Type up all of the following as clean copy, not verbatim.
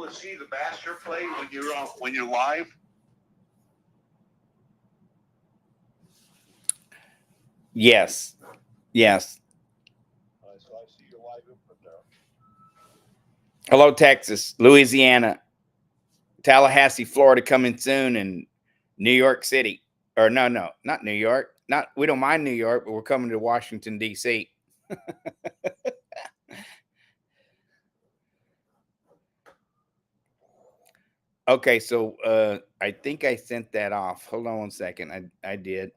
able to see the master play when you're live? Yes. Yes. So I see your live input there. Hello, Texas, Louisiana, Tallahassee, Florida coming soon, and New York City. Or no, not New York. We don't mind New York, but we're coming to Washington, D.C. Okay, so I think I sent that off. Hold on 1 second. I did.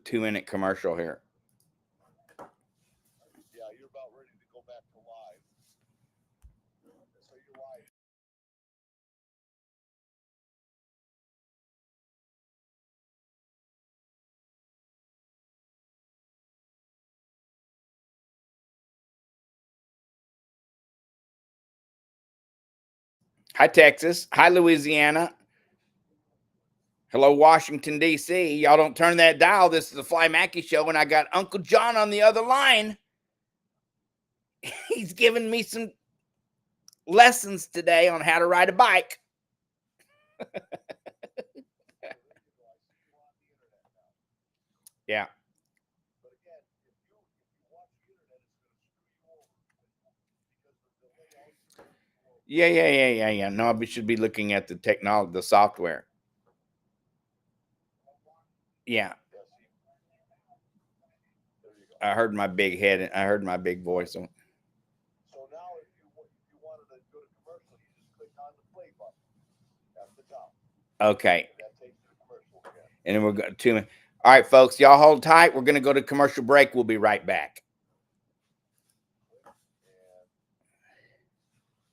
Two-minute commercial here. Yeah, you're about ready to go back to live. So you're live. Hi, Texas. Hi, Louisiana. Hello, Washington, D.C. Y'all don't turn that dial. This is the Fly Mackey Show, and I got Uncle John on the other line. He's giving me some lessons today on how to ride a bike. Yeah. But again, if you watch the internet, it's going to screw you over because the delay always screws you over. Yeah. No, we should be looking at the technology, the software. Yeah. I heard my big head, and I heard my big voice. So now, if you wanted to go to commercial, you just click on the play button at the top. Okay. That takes you to commercial again. And then we're going to. All right, folks, y'all hold tight. We're going to go to commercial break. We'll be right back. And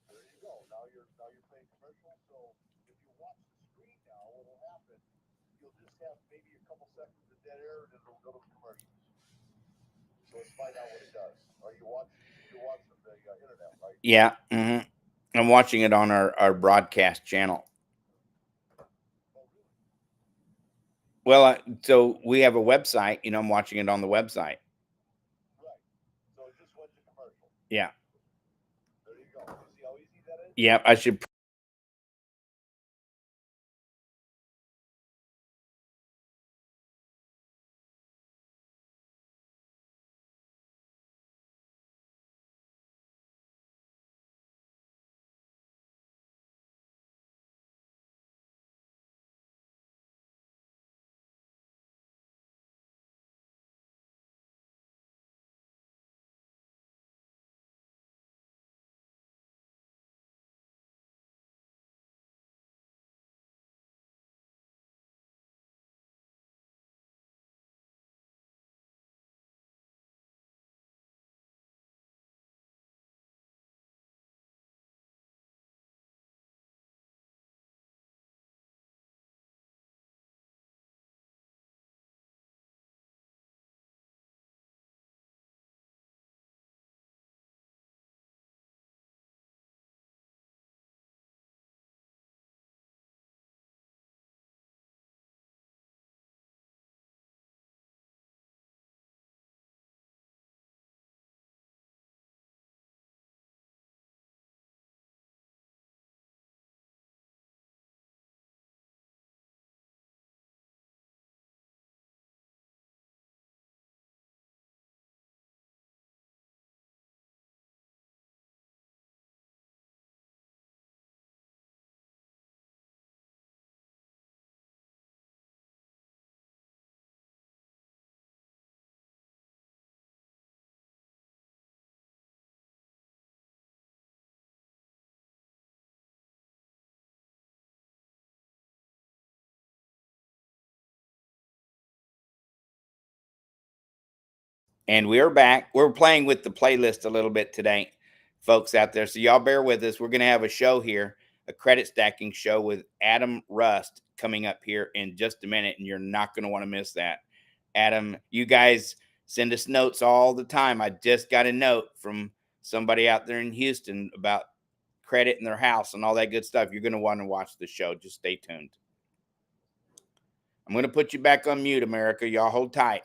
there you go. Now you're playing commercial. So if you watch the screen now, what will happen? You'll just have maybe a couple seconds of dead air, and then it'll go to commercials. So let's find out what it does. Are you watching? You're watching the internet, right? Yeah. Mm-hmm. I'm watching it on our broadcast channel. Well, so we have a website. I'm watching it on the website. Right. So it just went to commercial. Yeah. There you go. You see how easy that is? Yeah, I should. And we are back. We're playing with the playlist a little bit today, folks out there. So y'all bear with us. We're going to have a show here, a credit stacking show with Adam Rust coming up here in just a minute, and you're not going to want to miss that. Adam, you guys send us notes all the time. I just got a note from somebody out there in Houston about credit in their house and all that good stuff. You're going to want to watch the show. Just stay tuned. I'm going to put you back on mute, America. Y'all hold tight.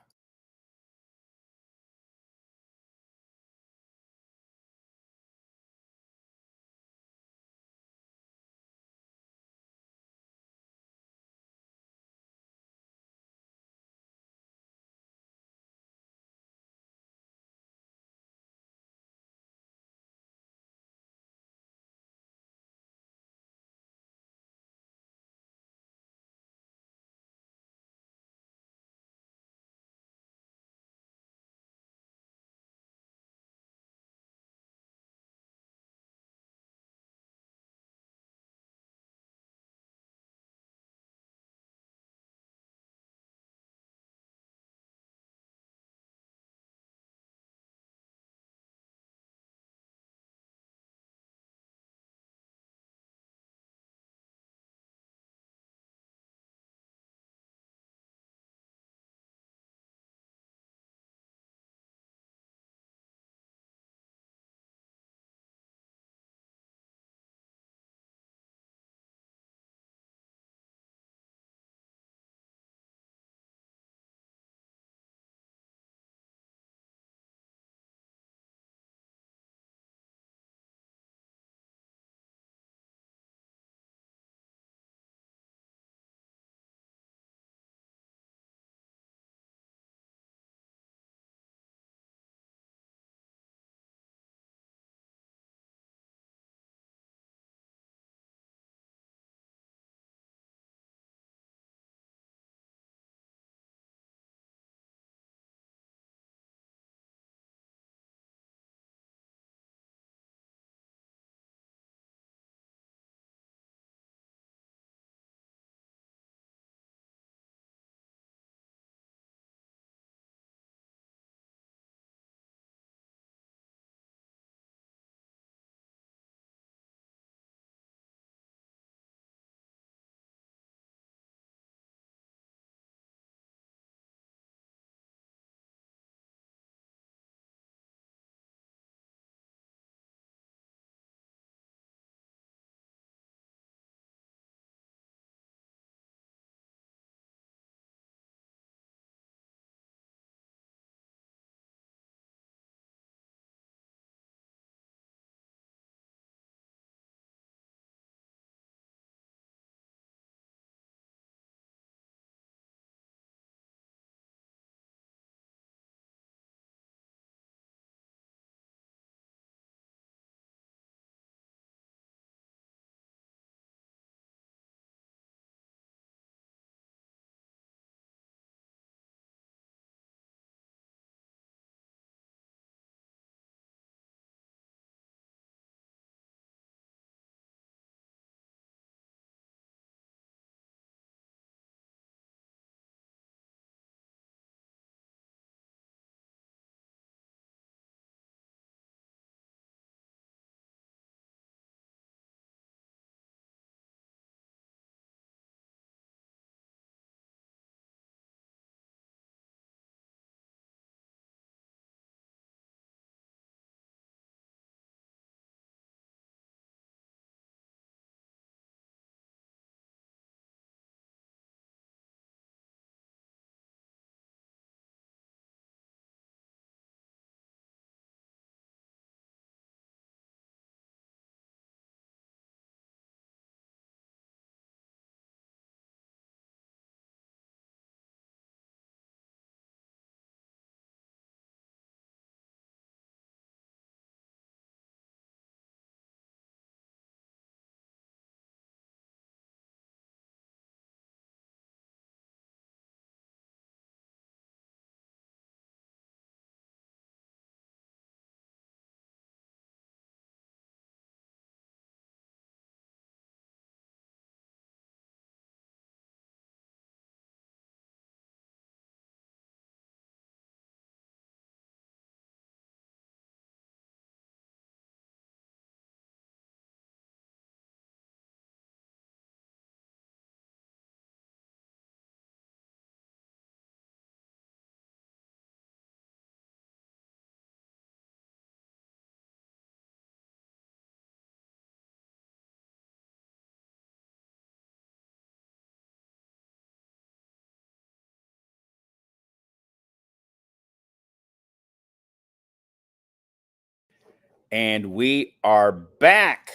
And we are back.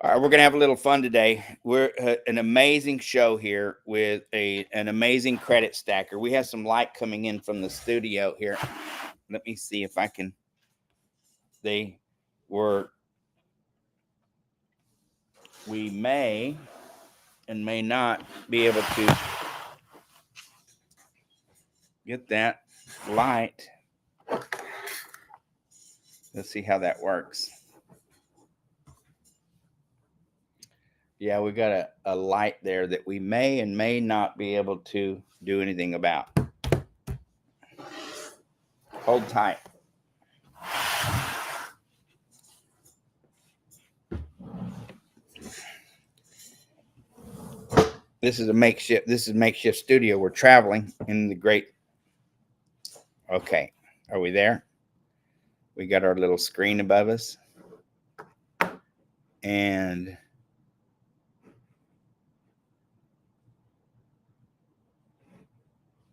All right, we're going to have a little fun today. We're an amazing show here with an amazing credit stacker. We have some light coming in from the studio here. Let me see if I can. We may and may not be able to get that light. Let's see how that works. Yeah, we got a light there that we may and may not be able to do anything about. Hold tight. This is makeshift studio. We're traveling in the great. Okay, are we there? We got our little screen above us. And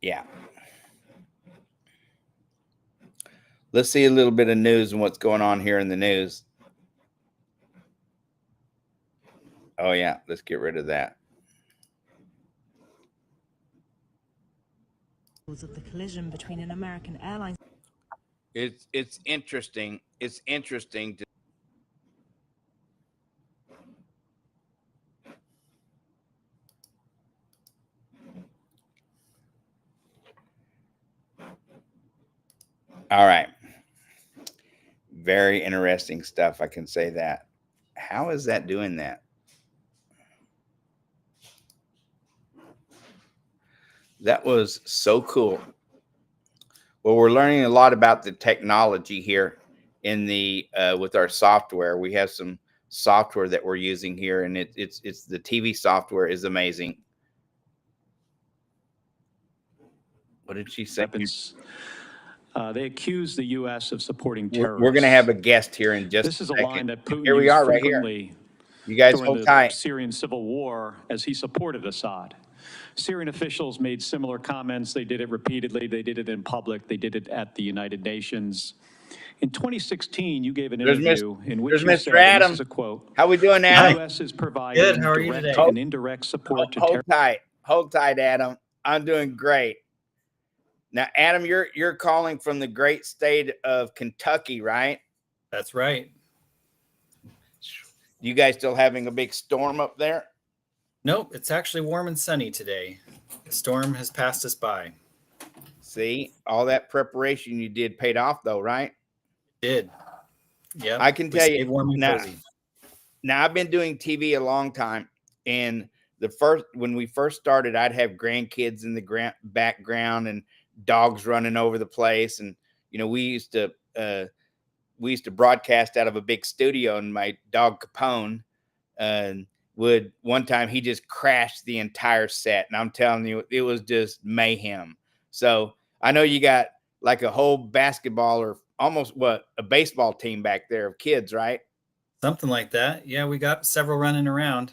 yeah. Let's see a little bit of news and what's going on here in the news. Oh yeah, let's get rid of that. Of the collision between an American airline. It's interesting. It's interesting to all right. Very interesting stuff. I can say that. How is that doing that? That was so cool. Well, we're learning a lot about the technology here in the with our software. We have some software that we're using here, and it's the TV software is amazing. What did she say? They accuse the U.S. of supporting terrorists. We're going to have a guest here in just this a is a second. line that Putin Here we used are right here. You guys during hold the tight. Syrian civil war as he supported Assad. Syrian officials made similar comments. They did it repeatedly. They did it in public. They did it at the United Nations. In 2016, you gave an interview in which you said, and this is a quote, how we doing, the Adam? U.S. is providing Good. How are you direct today? and indirect support to Hold tight. Hold tight, Adam. I'm doing great. Now, Adam, you're calling from the great state of Kentucky, right? That's right. You guys still having a big storm up there? Nope, it's actually warm and sunny today. The storm has passed us by. See, all that preparation you did paid off, though, right? It did. Yeah. I can tell you warm and cozy. Now, I've been doing TV a long time, and when we first started, I'd have grandkids in the background and dogs running over the place, and we used to broadcast out of a big studio, and my dog Capone would one time he just crashed the entire set, and I'm telling you, it was just mayhem. So I know you got like a whole basketball or almost a baseball team back there of kids, right? Something like that. Yeah, we got several running around.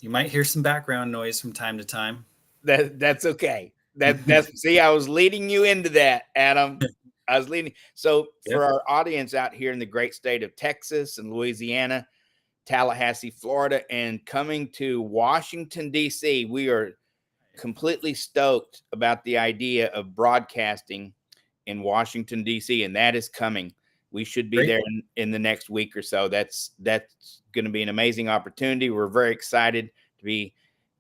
You might hear some background noise from time to time. That's okay. That's see, I was leading you into that, Adam. I was leading. So for our audience out here in the great state of Texas and Louisiana, Tallahassee, Florida, and coming to Washington, D.C., we are completely stoked about the idea of broadcasting in Washington, D.C., and that is coming. We should be there in the next week or so. That's going to be an amazing opportunity. We're very excited to be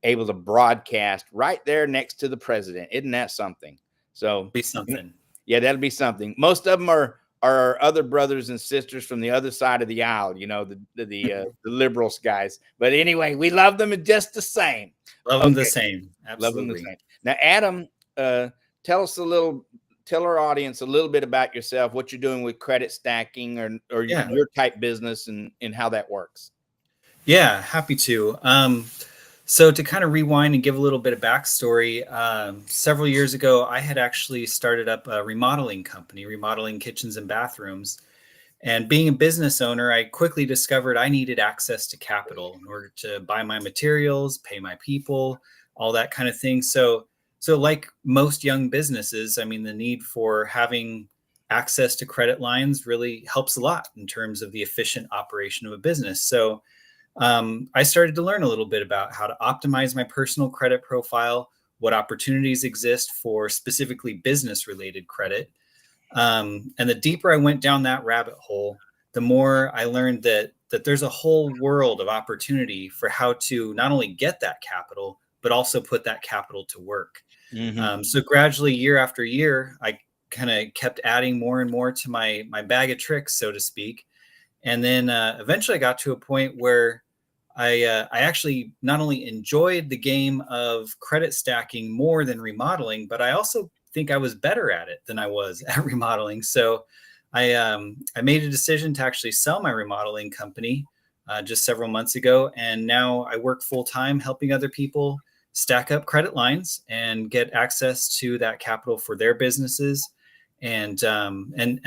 able to broadcast right there next to the president. Isn't that something? So be something. Yeah, that'll be something. Most of them are our other brothers and sisters from the other side of the aisle, the liberals guys. But anyway, we love them just the same. Love them the same. Absolutely. Love them the same. Now, Adam, tell our audience a little bit about yourself, what you're doing with credit stacking or your type business and how that works. Yeah, happy to. So to kind of rewind and give a little bit of backstory, several years ago, I had actually started up a remodeling company, remodeling kitchens and bathrooms. And being a business owner, I quickly discovered I needed access to capital in order to buy my materials, pay my people, all that kind of thing. So like most young businesses, I mean, the need for having access to credit lines really helps a lot in terms of the efficient operation of a business. So I started to learn a little bit about how to optimize my personal credit profile, what opportunities exist for specifically business related credit. And the deeper I went down that rabbit hole, the more I learned that there's a whole world of opportunity for how to not only get that capital, but also put that capital to work. So gradually, year after year, I kind of kept adding more and more to my bag of tricks, so to speak. And then eventually I got to a point where I actually not only enjoyed the game of credit stacking more than remodeling, but I also think I was better at it than I was at remodeling. So I made a decision to actually sell my remodeling company just several months ago, and now I work full time helping other people stack up credit lines and get access to that capital for their businesses, and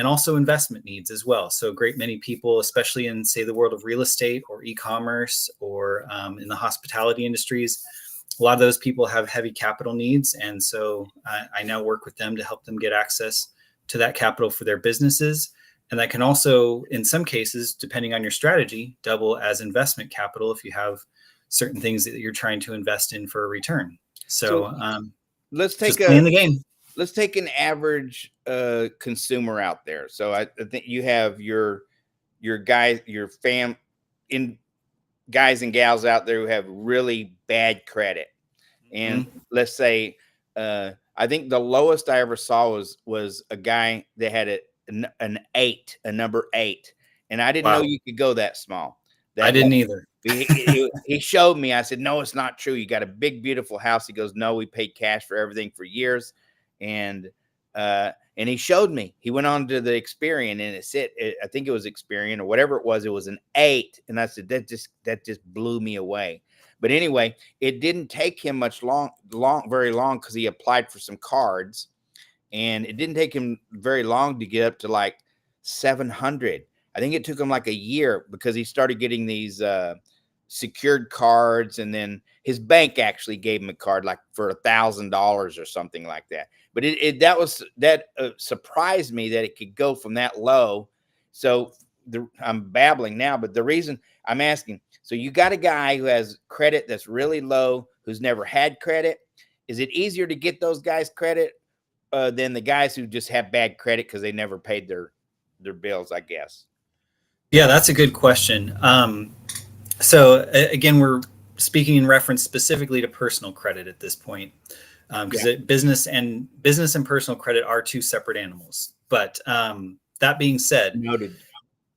also investment needs as well. So a great many people, especially in, say, the world of real estate or e-commerce or in the hospitality industries, a lot of those people have heavy capital needs. And so I now work with them to help them get access to that capital for their businesses. And that can also, in some cases, depending on your strategy, double as investment capital if you have certain things that you're trying to invest in for a return. So let's take just playing the game. Let's take an average consumer out there. So I think you have your guys, your guys and gals out there who have really bad credit. And let's say, I think the lowest I ever saw was a guy that had a number 8. And I didn't know you could go that small. I didn't either. He showed me. I said, no, it's not true. You got a big, beautiful house. He goes, no, we paid cash for everything for years. And he showed me. He went on to the Experian, and it said, I think it was Experian or whatever it was an 8. And I said, that just blew me away. But anyway, it didn't take him very long because he applied for some cards, and it didn't take him very long to get up to like 700. I think it took him like a year because he started getting these secured cards, and then his bank actually gave him a card like for $1,000 or something like that. But that surprised me that it could go from that low. So I'm babbling now, but the reason I'm asking, so you got a guy who has credit that's really low, who's never had credit. Is it easier to get those guys credit than the guys who just have bad credit because they never paid their bills, I guess? Yeah, that's a good question. So again, we're speaking in reference specifically to personal credit at this point, because business and personal credit are two separate animals. But that being said, noted.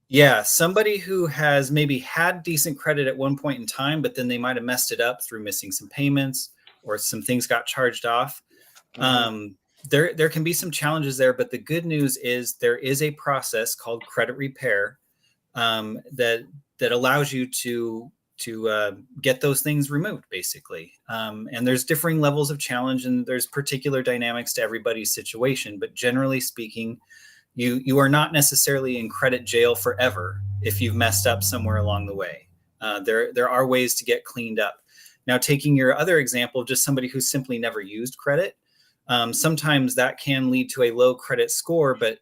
Yeah, somebody who has maybe had decent credit at one point in time, but then they might have messed it up through missing some payments or some things got charged off. There can be some challenges there, but the good news is there is a process called credit repair that allows you to get those things removed, basically. And there's differing levels of challenge, and there's particular dynamics to everybody's situation. But generally speaking, you are not necessarily in credit jail forever if you've messed up somewhere along the way. There are ways to get cleaned up. Now, taking your other example of just somebody who's simply never used credit, sometimes that can lead to a low credit score, but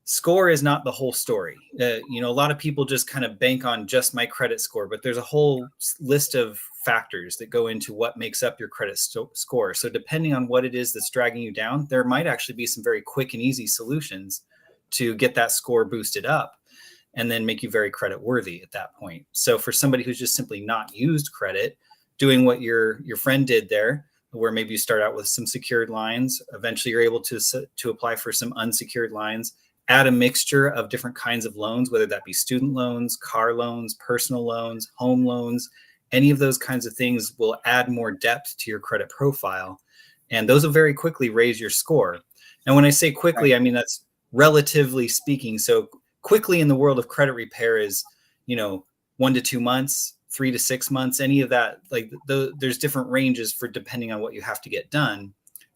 score is not the whole story. A lot of people just kind of bank on just my credit score, but there's a whole list of factors that go into what makes up your credit score. So depending on what it is that's dragging you down, there might actually be some very quick and easy solutions to get that score boosted up and then make you very credit worthy at that point. So for somebody who's just simply not used credit, doing what your friend did there, where maybe you start out with some secured lines, eventually you're able to apply for some unsecured lines, add a mixture of different kinds of loans, whether that be student loans, car loans, personal loans, home loans, any of those kinds of things will add more depth to your credit profile. And those will very quickly raise your score. And when I say quickly, I mean, that's relatively speaking. So quickly in the world of credit repair is, 1 to 2 months, 3 to 6 months, any of that. Like there's different ranges for depending on what you have to get done.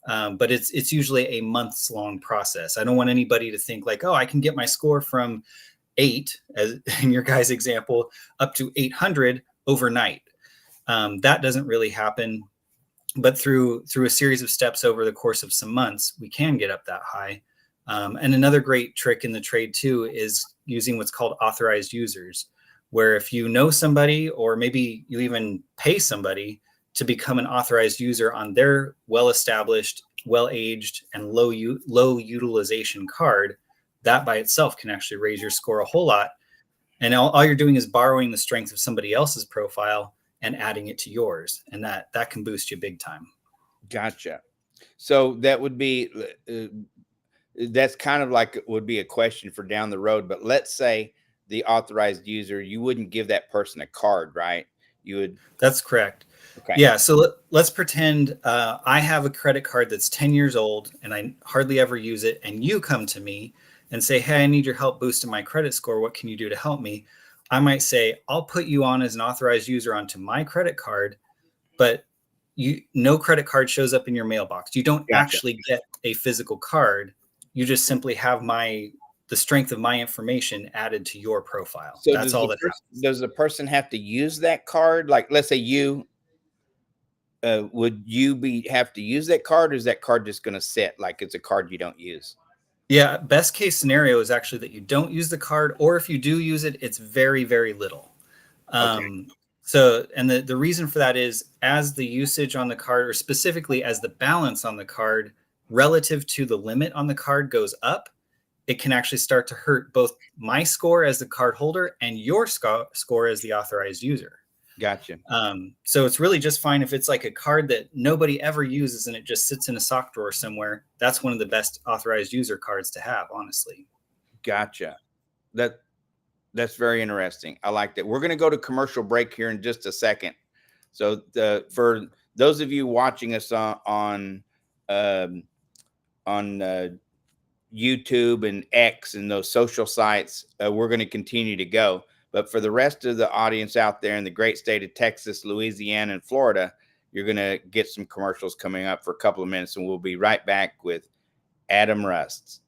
But it's usually a months long process. I don't want anybody to think like, oh, I can get my score from 8, as in your guy's example, up to 800 overnight. That doesn't really happen. But through a series of steps over the course of some months, we can get up that high. And another great trick in the trade too is using what's called authorized users, where if you know somebody, or maybe you even pay somebody to become an authorized user on their well-established, well-aged, and low utilization card, that by itself can actually raise your score a whole lot. And all you're doing is borrowing the strength of somebody else's profile and adding it to yours, and that can boost you big time. Gotcha. So that would be that's kind of like would be a question for down the road. But let's say the authorized user, you wouldn't give that person a card, right? You would. That's correct. Okay. Yeah. So let's pretend I have a credit card that's 10 years old and I hardly ever use it. And you come to me and say, hey, I need your help boosting my credit score. What can you do to help me? I might say, I'll put you on as an authorized user onto my credit card, but no credit card shows up in your mailbox. You don't actually get a physical card. You just simply have the strength of my information added to your profile. So that's all that happens. Does the person have to use that card? Like, let's say you, would you have to use that card, or is that card just going to sit like it's a card you don't use? Yeah, best case scenario is actually that you don't use the card, or if you do use it, it's very, very little. Okay. So, and the reason for that is as the usage on the card, or specifically as the balance on the card relative to the limit on the card goes up, it can actually start to hurt both my score as the card holder and your score as the authorized user. Gotcha. So it's really just fine if it's like a card that nobody ever uses and it just sits in a sock drawer somewhere. That's one of the best authorized user cards to have, honestly. Gotcha. That's very interesting. I like that. We're going to go to commercial break here in just a second. So for those of you watching us on YouTube and X and those social sites, we're going to continue to go. But for the rest of the audience out there in the great state of Texas, Louisiana, and Florida, you're going to get some commercials coming up for a couple of minutes, and we'll be right back with Adam Rust.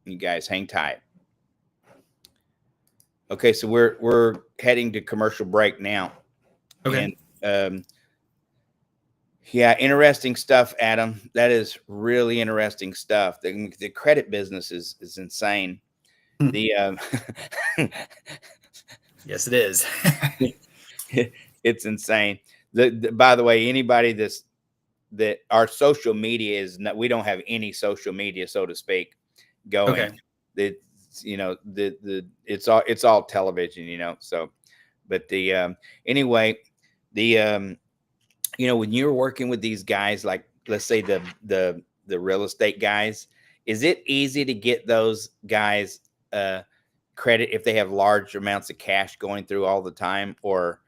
You guys hang tight. Okay, so we're heading to commercial break now. Okay. And yeah, interesting stuff, Adam. That is really interesting stuff. The credit business is insane. The yes, it is. It's insane. By the way, anybody that our social media is not, we don't have any social media, so to speak, going. Okay. It's all television, so, but anyway, when you're working with these guys, like let's say the real estate guys, is it easy to get those guys credit if they have large amounts of cash going through all the time? Or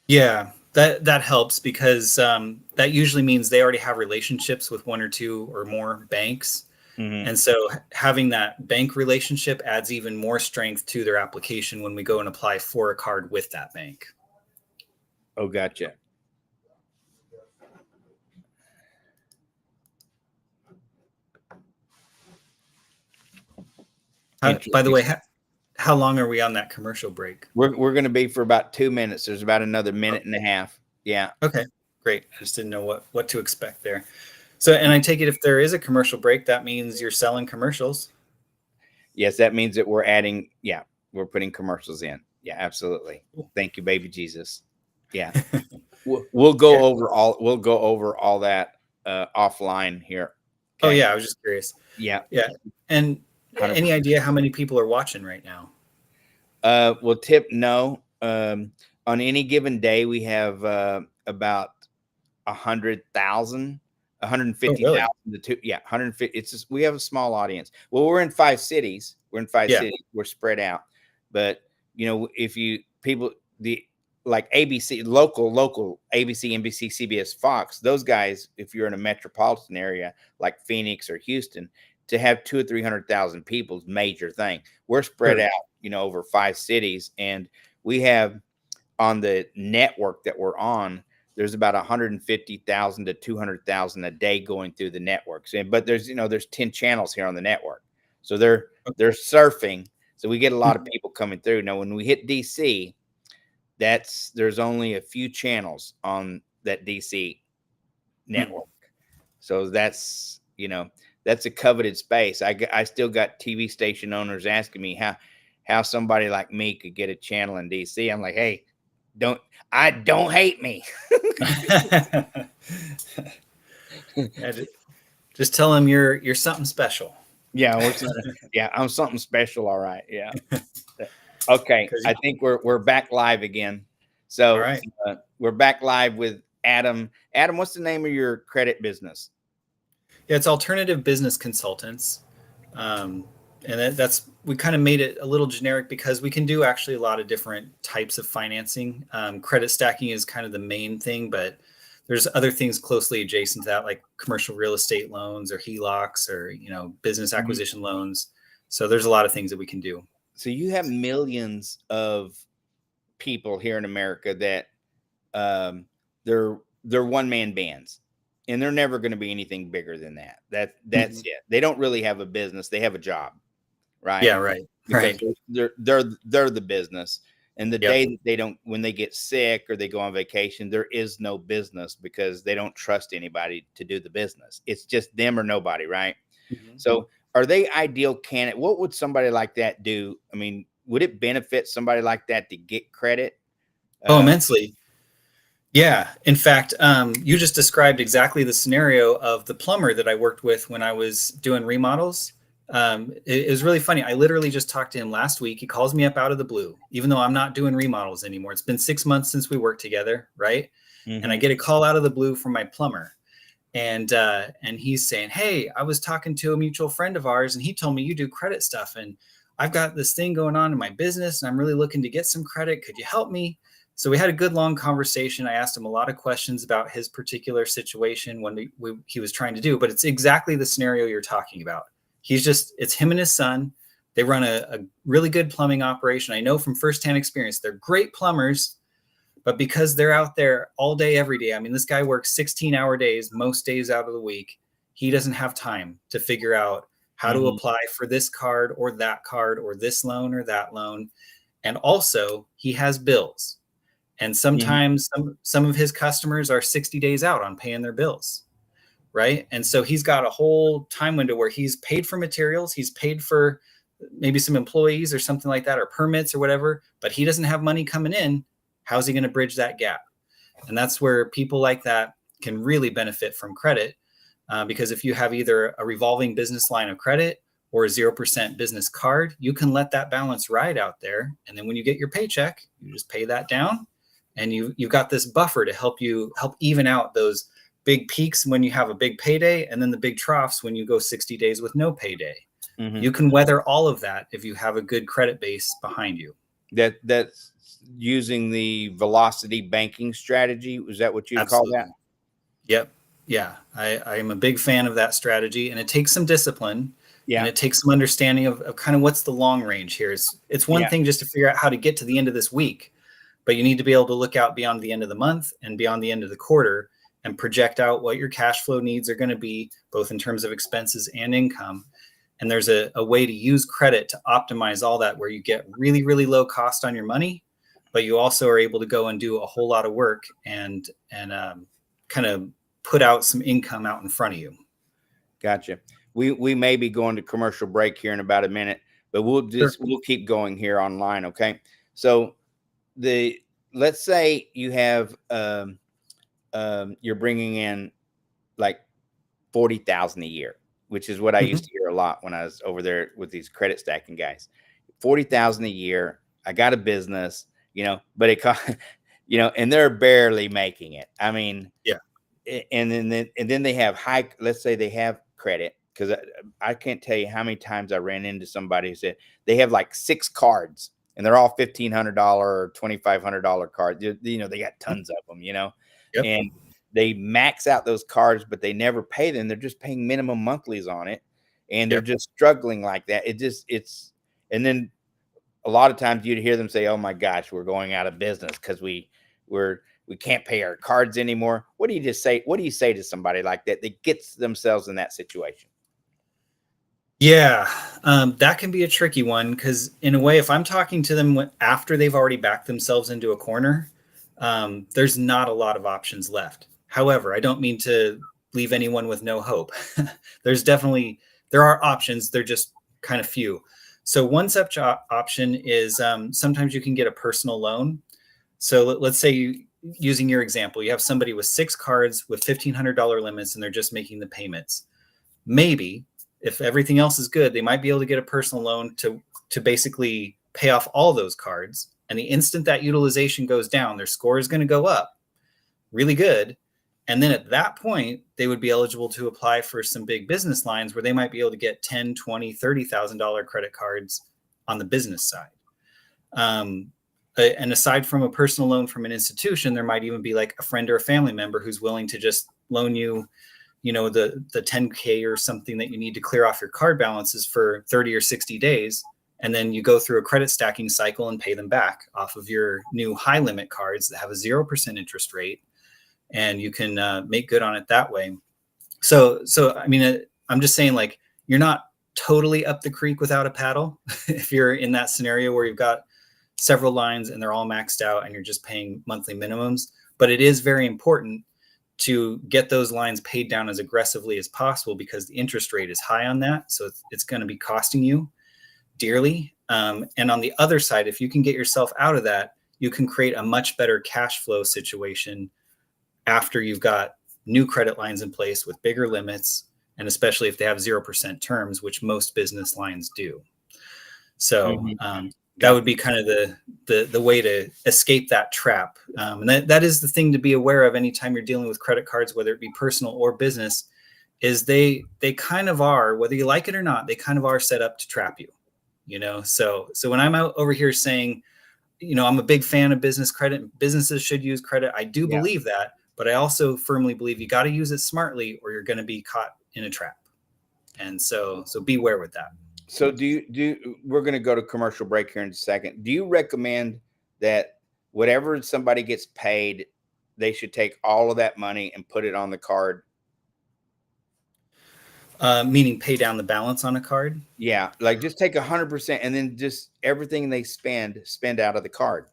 yeah, that helps because that usually means they already have relationships with one or two or more banks. Mm-hmm. And so having that bank relationship adds even more strength to their application when we go and apply for a card with that bank. Oh, gotcha. By the way, how long are we on that commercial break? We're going to be for about 2 minutes. There's about another minute and a half. Yeah. Okay, great. I just didn't know what to expect there. So, and I take it if there is a commercial break, that means you're selling commercials. Yes, that means that we're adding. Yeah, we're putting commercials in. Yeah, absolutely. Thank you, baby Jesus. Yeah, we'll go over all. We'll go over all that offline here. Okay? Oh yeah, I was just curious. Yeah, yeah. And 100%. Any idea how many people are watching right now? Well, Tip, no. On any given day, we have about 100,000. 150,000 to 150. It's just, we have a small audience. Well, we're in 5 cities. We're cities. We're spread out. But if like ABC, local ABC, NBC, CBS, Fox, those guys, if you're in a metropolitan area like Phoenix or Houston, to have 200,000 or 300,000 people is a major thing. We're spread out, over 5 cities, and we have on the network that we're on, there's about 150,000 to 200,000 a day going through the networks. But there's 10 channels here on the network. So they're surfing. So we get a lot of people coming through. Now, when we hit DC, there's only a few channels on that DC network. So that's, that's a coveted space. I still got TV station owners asking me how somebody like me could get a channel in DC. I'm like, hey, don't hate me. Yeah, just tell them you're something special. Yeah, I'm something special. All right. Yeah. Okay. I think we're back live again. So all right. We're back live with Adam. Adam, what's the name of your credit business? Yeah, it's Alternative Business Consultants. And that's we kind of made it a little generic because we can do actually a lot of different types of financing. Credit stacking is kind of the main thing, but there's other things closely adjacent to that, like commercial real estate loans or HELOCs or business acquisition loans. So there's a lot of things that we can do. So you have millions of people here in America that they're one-man bands, and they're never going to be anything bigger than that. That's it. They don't really have a business; they have a job, right? Yeah, right. Because they're the business, and the day that they don't, when they get sick or they go on vacation, there is no business because they don't trust anybody to do the business. It's just them or nobody, right? So, are they ideal candidate? What would somebody like that do? I mean, would it benefit somebody like that to get credit? Oh, immensely. Yeah. In fact, you just described exactly the scenario of the plumber that I worked with when I was doing remodels. It was really funny. I literally just talked to him last week. He calls me up out of the blue, even though I'm not doing remodels anymore. It's been 6 months since we worked together, right? And I get a call out of the blue from my plumber. And he's saying, hey, I was talking to a mutual friend of ours, and he told me you do credit stuff. And I've got this thing going on in my business, and I'm really looking to get some credit. Could you help me? So we had a good long conversation. I asked him a lot of questions about his particular situation when he was trying to do, but it's exactly the scenario you're talking about. It's him and his son. They run a really good plumbing operation. I know from firsthand experience, they're great plumbers, but because they're out there all day, every day. I mean, this guy works 16-hour days, most days out of the week. He doesn't have time to figure out how to apply for this card or this loan or that loan. And also he has bills. And sometimes some of his customers are 60 days out on paying their bills, right? And so he's got a whole time window where he's paid for materials, he's paid for maybe some employees or something like that, or permits or whatever, but he doesn't have money coming in. How's he going to bridge that gap? And that's where people like that can really benefit from credit, because if you have either a revolving business line of credit or a 0% business card, you can let that balance ride out there. And then when you get your paycheck, you just pay that down. And you've got this buffer to help even out those big peaks when you have a big payday, and then the big troughs when you go 60 days with no payday. You can weather all of that if you have a good credit base behind you. That's using the velocity banking strategy. Was that what you call that? Yep. Yeah. I am a big fan of that strategy, and it takes some discipline. Yeah. And it takes some understanding of kind of what's the long range here. It's one thing just to figure out how to get to the end of this week, but you need to be able to look out beyond the end of the month and beyond the end of the quarter and project out what your cash flow needs are going to be, both in terms of expenses and income. And there's a way to use credit to optimize all that, where you get really, really low cost on your money, but you also are able to go and do a whole lot of work and kind of put out some income out in front of you. Gotcha. We may be going to commercial break here in about a minute, but we'll keep going here online. Okay. So let's say you have, you're bringing in like 40,000 a year, which is what I used to hear a lot when I was over there with these credit stacking guys. 40,000 a year. I got a business, but it cost, and they're barely making it. I mean, yeah. And then they have let's say they have credit, because I can't tell you how many times I ran into somebody who said they have like 6 cards and they're all $1,500 or $2,500 cards. They got tons of them, yep. And they max out those cards, but they never pay them. They're just paying minimum monthlies on it. And they're just struggling like that. And then a lot of times you'd hear them say, oh my gosh, we're going out of business because we can't pay our cards anymore. What do you say to somebody like that gets themselves in that situation? Yeah, that can be a tricky one, because in a way, if I'm talking to them after they've already backed themselves into a corner, there's not a lot of options left. However, I don't mean to leave anyone with no hope. There are options. They're just kind of few. So one such option is sometimes you can get a personal loan. So let's say, using your example, you have somebody with 6 cards with $1,500 limits and they're just making the payments. Maybe if everything else is good, they might be able to get a personal loan to basically pay off all those cards. And the instant that utilization goes down, their score is going to go up really good. And then at that point, they would be eligible to apply for some big business lines where they might be able to get $10,000, $20,000, $30,000 credit cards on the business side. And aside from a personal loan from an institution, there might even be like a friend or a family member who's willing to just loan you, the 10K or something that you need to clear off your card balances for 30 or 60 days. And then you go through a credit stacking cycle and pay them back off of your new high limit cards that have a 0% interest rate. And you can make good on it that way. So I mean, I'm just saying, like, you're not totally up the creek without a paddle if you're in that scenario where you've got several lines and they're all maxed out and you're just paying monthly minimums. But it is very important to get those lines paid down as aggressively as possible because the interest rate is high on that. So it's going to be costing you dearly. And on the other side, if you can get yourself out of that, you can create a much better cash flow situation after you've got new credit lines in place with bigger limits, and especially if they have 0% terms, which most business lines do. So that would be kind of the way to escape that trap. And that is the thing to be aware of anytime you're dealing with credit cards, whether it be personal or business, is they kind of are, whether you like it or not, they kind of are set up to trap you, So when I'm out over here saying, I'm a big fan of business credit, businesses should use credit, I do believe that. But I also firmly believe you got to use it smartly or you're going to be caught in a trap. And so beware with that. So we're going to go to commercial break here in a second. Do you recommend that whatever somebody gets paid, they should take all of that money and put it on the card? Meaning pay down the balance on a card? Yeah. Like just take 100% and then just everything they spend out of the card.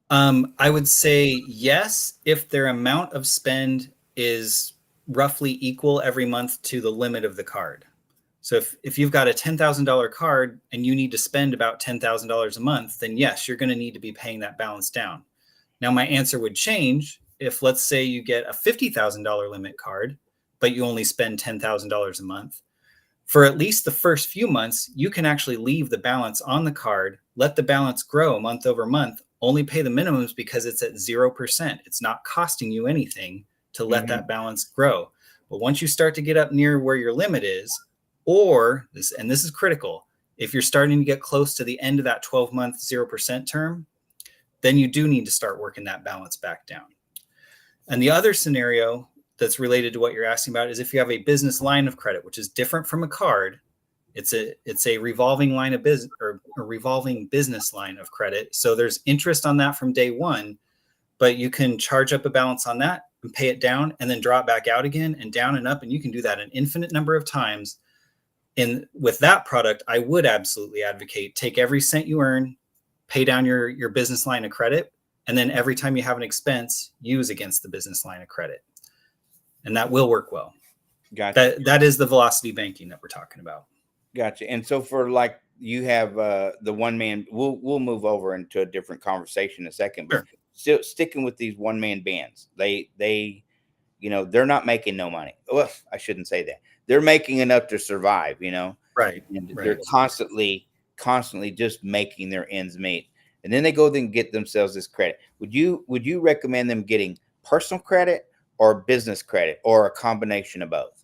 I would say yes, if their amount of spend is roughly equal every month to the limit of the card. So if you've got a $10,000 card and you need to spend about $10,000 a month, then yes, you're going to need to be paying that balance down. Now, my answer would change if, let's say, you get a $50,000 limit card, but you only spend $10,000 a month. For at least the first few months, you can actually leave the balance on the card, let the balance grow month over month, only pay the minimums because it's at 0%. It's not costing you anything to let that balance grow. But once you start to get up near where your limit is, or this is critical, if you're starting to get close to the end of that 12-month 0% term, then you do need to start working that balance back down. And the other scenario that's related to what you're asking about is if you have a business line of credit, which is different from a card. It's a revolving line of business or a revolving business line of credit. So there's interest on that from day one, but you can charge up a balance on that and pay it down and then draw it back out again and down and up. And you can do that an infinite number of times. And with that product, I would absolutely advocate take every cent you earn, pay down your business line of credit, and then every time you have an expense, use against the business line of credit. And that will work well. Gotcha. That is the velocity banking that we're talking about. Gotcha. And so for like you have the one man, we'll move over into a different conversation in a second, but still sticking with these one man bands, they they're not making no money. Well, I shouldn't say that. They're making enough to survive, Right. And they're constantly just making their ends meet. And then they go and get themselves this credit. Would you recommend them getting personal credit or business credit or a combination of both?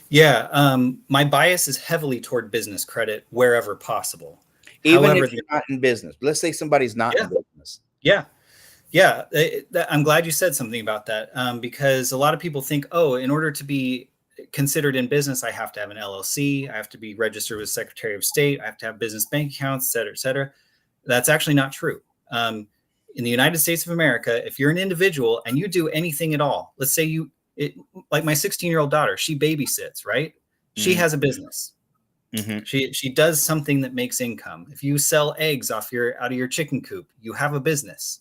Yeah, my bias is heavily toward business credit wherever possible. Even However, if you're not in business. Let's say somebody's not in business. Yeah. I'm glad you said something about that because a lot of people think, in order to be considered in business, I have to have an LLC, I have to be registered with Secretary of State, I have to have business bank accounts, et cetera, et cetera. That's actually not true. In the United States of America, if you're an individual and you do anything at all, let's say like my 16-year-old daughter, she babysits, right? She has a business. She does something that makes income. If you sell eggs out of your chicken coop, you have a business.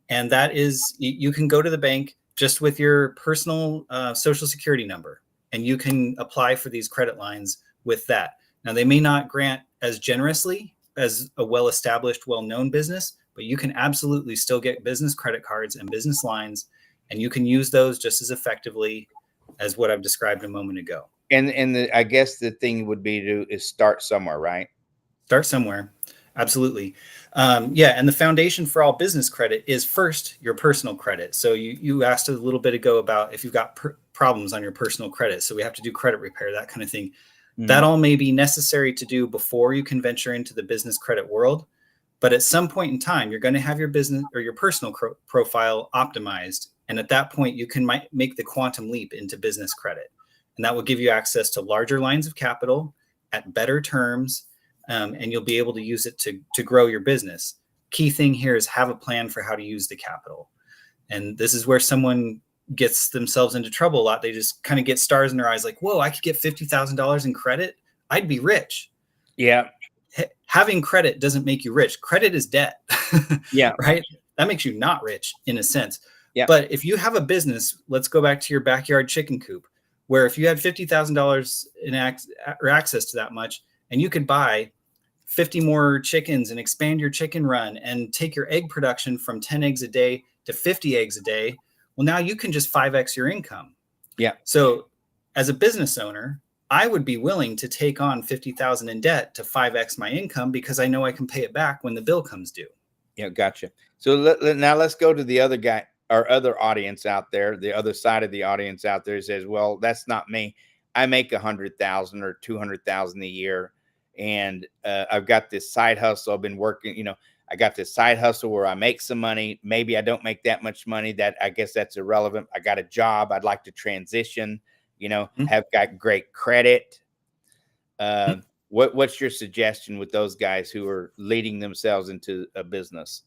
And that is, you can go to the bank, just with your personal social security number, and you can apply for these credit lines with that. Now, they may not grant as generously as a well-established, well-known business, but you can absolutely still get business credit cards and business lines, and you can use those just as effectively as what I've described a moment ago. And I guess the thing would be is start somewhere, right? Start somewhere. Absolutely. Yeah. And the foundation for all business credit is first your personal credit. So you asked a little bit ago about if you've got problems on your personal credit. So we have to do credit repair, that kind of thing. That all may be necessary to do before you can venture into the business credit world. But at some point in time, you're going to have your business or your personal profile optimized. And at that point, you can make the quantum leap into business credit. And that will give you access to larger lines of capital at better terms. And you'll be able to use it to grow your business. Key thing here is have a plan for how to use the capital. And this is where someone gets themselves into trouble a lot. They just kind of get stars in their eyes like, whoa, I could get $50,000 in credit. I'd be rich. Yeah. Having credit doesn't make you rich. Credit is debt. Yeah. Right. That makes you not rich in a sense. Yeah. But if you have a business, let's go back to your backyard chicken coop, where if you had $50,000 in access to that much, and you could buy 50 more chickens and expand your chicken run and take your egg production from 10 eggs a day to 50 eggs a day, well, now you can just 5x your income. Yeah. So as a business owner, I would be willing to take on 50,000 in debt to 5x my income because I know I can pay it back when the bill comes due. Yeah, gotcha. So now let's go to the other guy, our other audience out there, the other side of the audience out there says, well, that's not me. I make 100,000 or 200,000 a year. And I've got this side hustle. I've been working, I got this side hustle where I make some money. Maybe I don't make that much money. That I guess that's irrelevant. I got a job. I'd like to transition, have got great credit. What's your suggestion with those guys who are leading themselves into a business?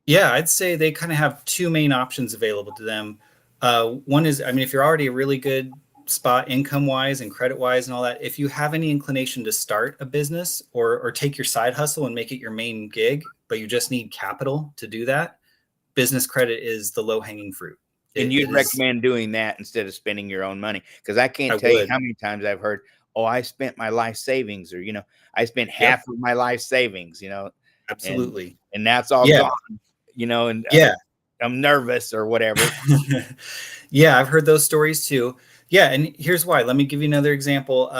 Yeah, I'd say they kind of have two main options available to them. One is, if you're already a really good spot income wise and credit wise and all that, if you have any inclination to start a business or take your side hustle and make it your main gig, but you just need capital to do that, business credit is the low hanging fruit. And you'd recommend doing that instead of spending your own money? Because I can't tell you how many times I've heard, oh, I spent my life savings, or, I spent half of my life savings, Absolutely. And that's all gone, and yeah, I'm nervous or whatever. Yeah, I've heard those stories too. Yeah. And here's why. Let me give you another example.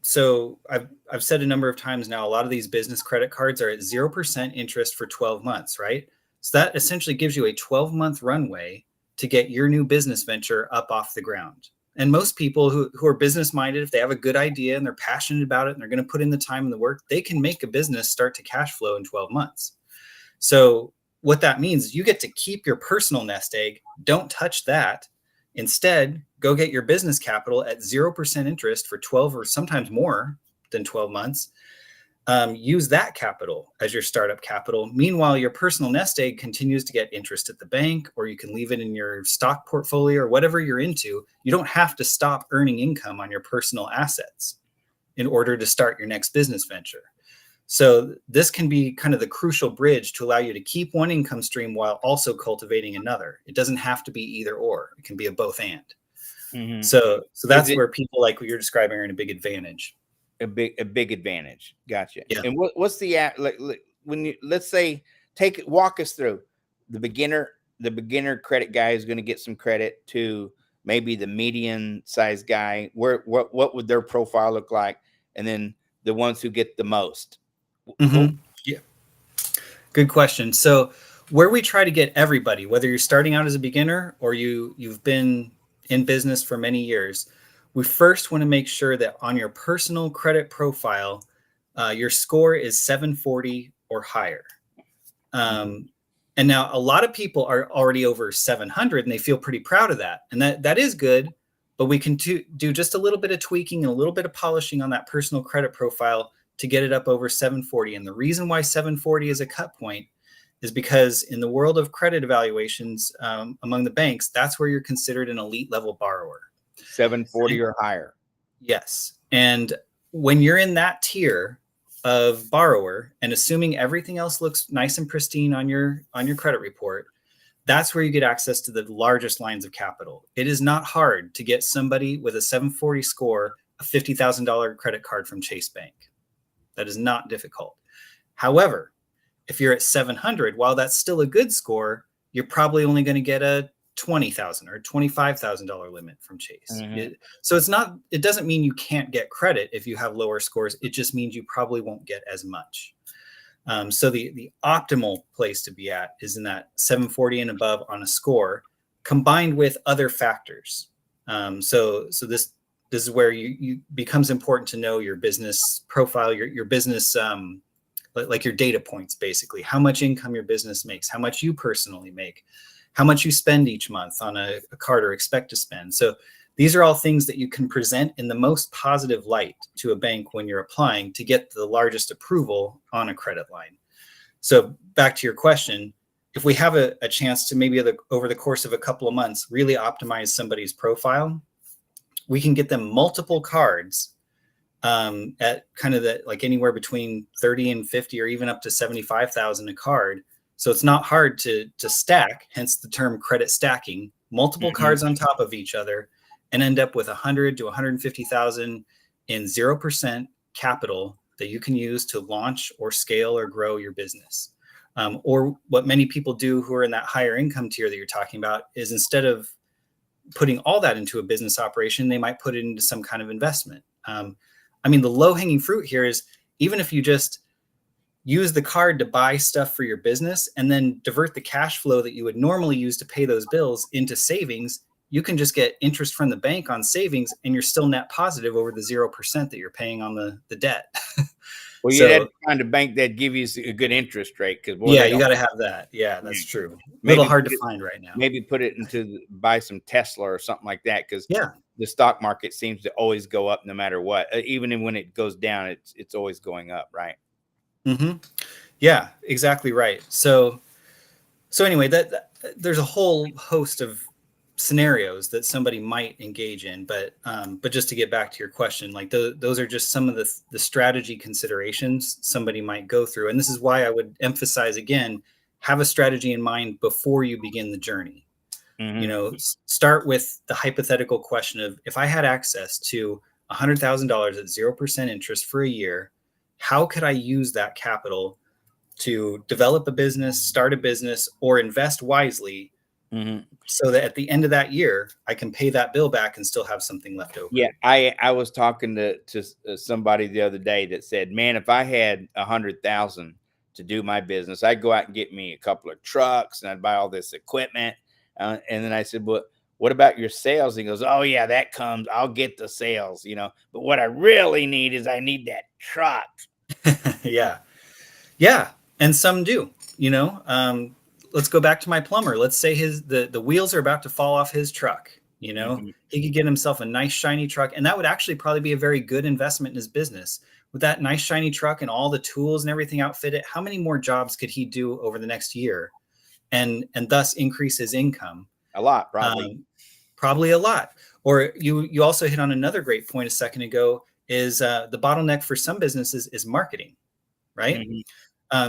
So I've said a number of times now, a lot of these business credit cards are at 0% interest for 12 months, right? So that essentially gives you a 12-month runway to get your new business venture up off the ground. And most people who are business minded, if they have a good idea and they're passionate about it and they're going to put in the time and the work, they can make a business start to cash flow in 12 months. So what that means is you get to keep your personal nest egg. Don't touch that. Instead, go get your business capital at 0% interest for 12 or sometimes more than 12 months. Use that capital as your startup capital. Meanwhile, your personal nest egg continues to get interest at the bank, or you can leave it in your stock portfolio or whatever you're into. You don't have to stop earning income on your personal assets in order to start your next business venture. So this can be kind of the crucial bridge to allow you to keep one income stream while also cultivating another. It doesn't have to be either or. It can be a both and. Mm-hmm. So that's where people like what you're describing are in a big advantage. A big advantage. Gotcha. Yeah. And what's the when you, let's say, walk us through the beginner credit guy is going to get some credit to maybe the median sized guy. What would their profile look like? And then the ones who get the most. Mm-hmm. Yeah. Good question. So where we try to get everybody, whether you're starting out as a beginner or you've been in business for many years, we first want to make sure that on your personal credit profile, your score is 740 or higher. And now a lot of people are already over 700 and they feel pretty proud of that. And that is good, but we can do just a little bit of tweaking and a little bit of polishing on that personal credit profile to get it up over 740. And the reason why 740 is a cut point is because in the world of credit evaluations among the banks, that's where you're considered an elite level borrower. 740 or higher. Yes. And when you're in that tier of borrower and assuming everything else looks nice and pristine on your credit report, that's where you get access to the largest lines of capital. It is not hard to get somebody with a 740 score a $50,000 credit card from Chase Bank. That is not difficult. However, if you're at 700, while that's still a good score, you're probably only going to get a $20,000 or $25,000 limit from Chase. So it doesn't mean you can't get credit if you have lower scores. It just means you probably won't get as much. So the optimal place to be at is in that 740 and above on a score, combined with other factors. So this is where you becomes important to know your business profile, your business, like your data points, basically, how much income your business makes, how much you personally make, how much you spend each month on a card or expect to spend. So these are all things that you can present in the most positive light to a bank when you're applying to get the largest approval on a credit line. So back to your question, if we have a chance to maybe over the course of a couple of months really optimize somebody's profile, we can get them multiple cards at kind of like anywhere between 30 and 50 or even up to 75,000 a card. So it's not hard to stack, hence the term credit stacking, multiple cards on top of each other, and end up with 100 to 150,000 in 0% capital that you can use to launch or scale or grow your business. Or what many people do who are in that higher income tier that you're talking about is, instead of putting all that into a business operation, they might put it into some kind of investment. I mean, the low-hanging fruit here is, even if you just use the card to buy stuff for your business and then divert the cash flow that you would normally use to pay those bills into savings, you can just get interest from the bank on savings, and you're still net positive over the 0% that you're paying on the debt. Well, you had to find a bank that give you a good interest rate, because you got to have that. Yeah, that's true. A little hard to find right now. Maybe put it into buy some Tesla or something like that, because the stock market seems to always go up no matter what. Even when it goes down, it's always going up, right? Yeah, exactly right. So anyway, that there's a whole host of scenarios that somebody might engage in, but just to get back to your question, like those are just some of the strategy considerations somebody might go through. And this is why I would emphasize again, have a strategy in mind before you begin the journey. You know, start with the hypothetical question of, if I had access to $100,000 at 0% interest for a year, how could I use that capital to develop a business, start a business, or invest wisely, so that at the end of that year, I can pay that bill back and still have something left over? Yeah, I was talking to somebody the other day that said, man, if I had 100,000 to do my business, I'd go out and get me a couple of trucks and I'd buy all this equipment. And then I said, well, what about your sales? He goes, oh yeah, that comes, I'll get the sales, you know, but what I really need is I need that truck. Yeah. And some do, you know. Let's go back to my plumber. Let's say the wheels are about to fall off his truck. You know, he could get himself a nice shiny truck, and that would actually probably be a very good investment in his business. With that nice shiny truck and all the tools and everything outfitted, how many more jobs could he do over the next year, and thus increase his income? A lot, probably. Probably a lot. Or you also hit on another great point a second ago, is the bottleneck for some businesses is marketing, right?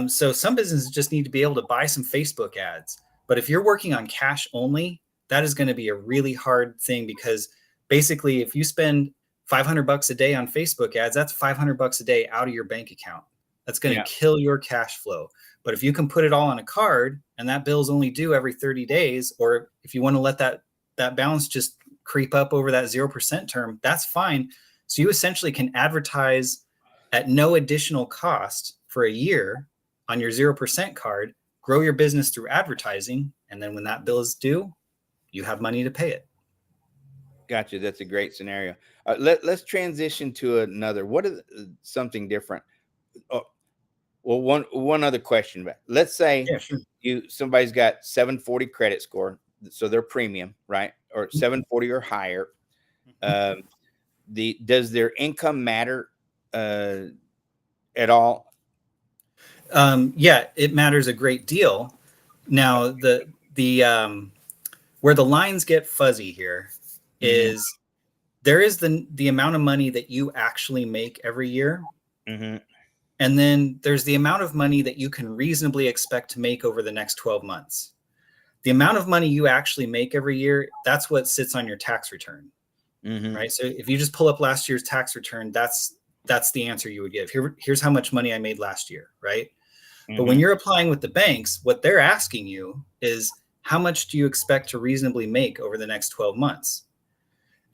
So some businesses just need to be able to buy some Facebook ads. But if you're working on cash only, that is going to be a really hard thing, because basically if you spend $500 a day on Facebook ads, that's $500 a day out of your bank account. That's going to kill your cash flow. But if you can put it all on a card, and that bill's only due every 30 days, or if you want to let that balance just creep up over that 0% term, that's fine. So you essentially can advertise at no additional cost for a year on your 0% card, grow your business through advertising, and then when that bill is due, you have money to pay it. Gotcha. That's a great scenario. Let's transition to another. What is something different? Oh, well, one other question. Let's say somebody's got 740 credit score, so they're premium, right? Or 740 or higher. Does their income matter at all? Yeah, it matters a great deal. Now, the where the lines get fuzzy here is there is the amount of money that you actually make every year. And then there's the amount of money that you can reasonably expect to make over the next 12 months. the amount of money you actually make every year, that's what sits on your tax return, right? So if you just pull up last year's tax return, that's the answer you would give. Here's how much money I made last year, right? But when you're applying with the banks, what they're asking you is, how much do you expect to reasonably make over the next 12 months?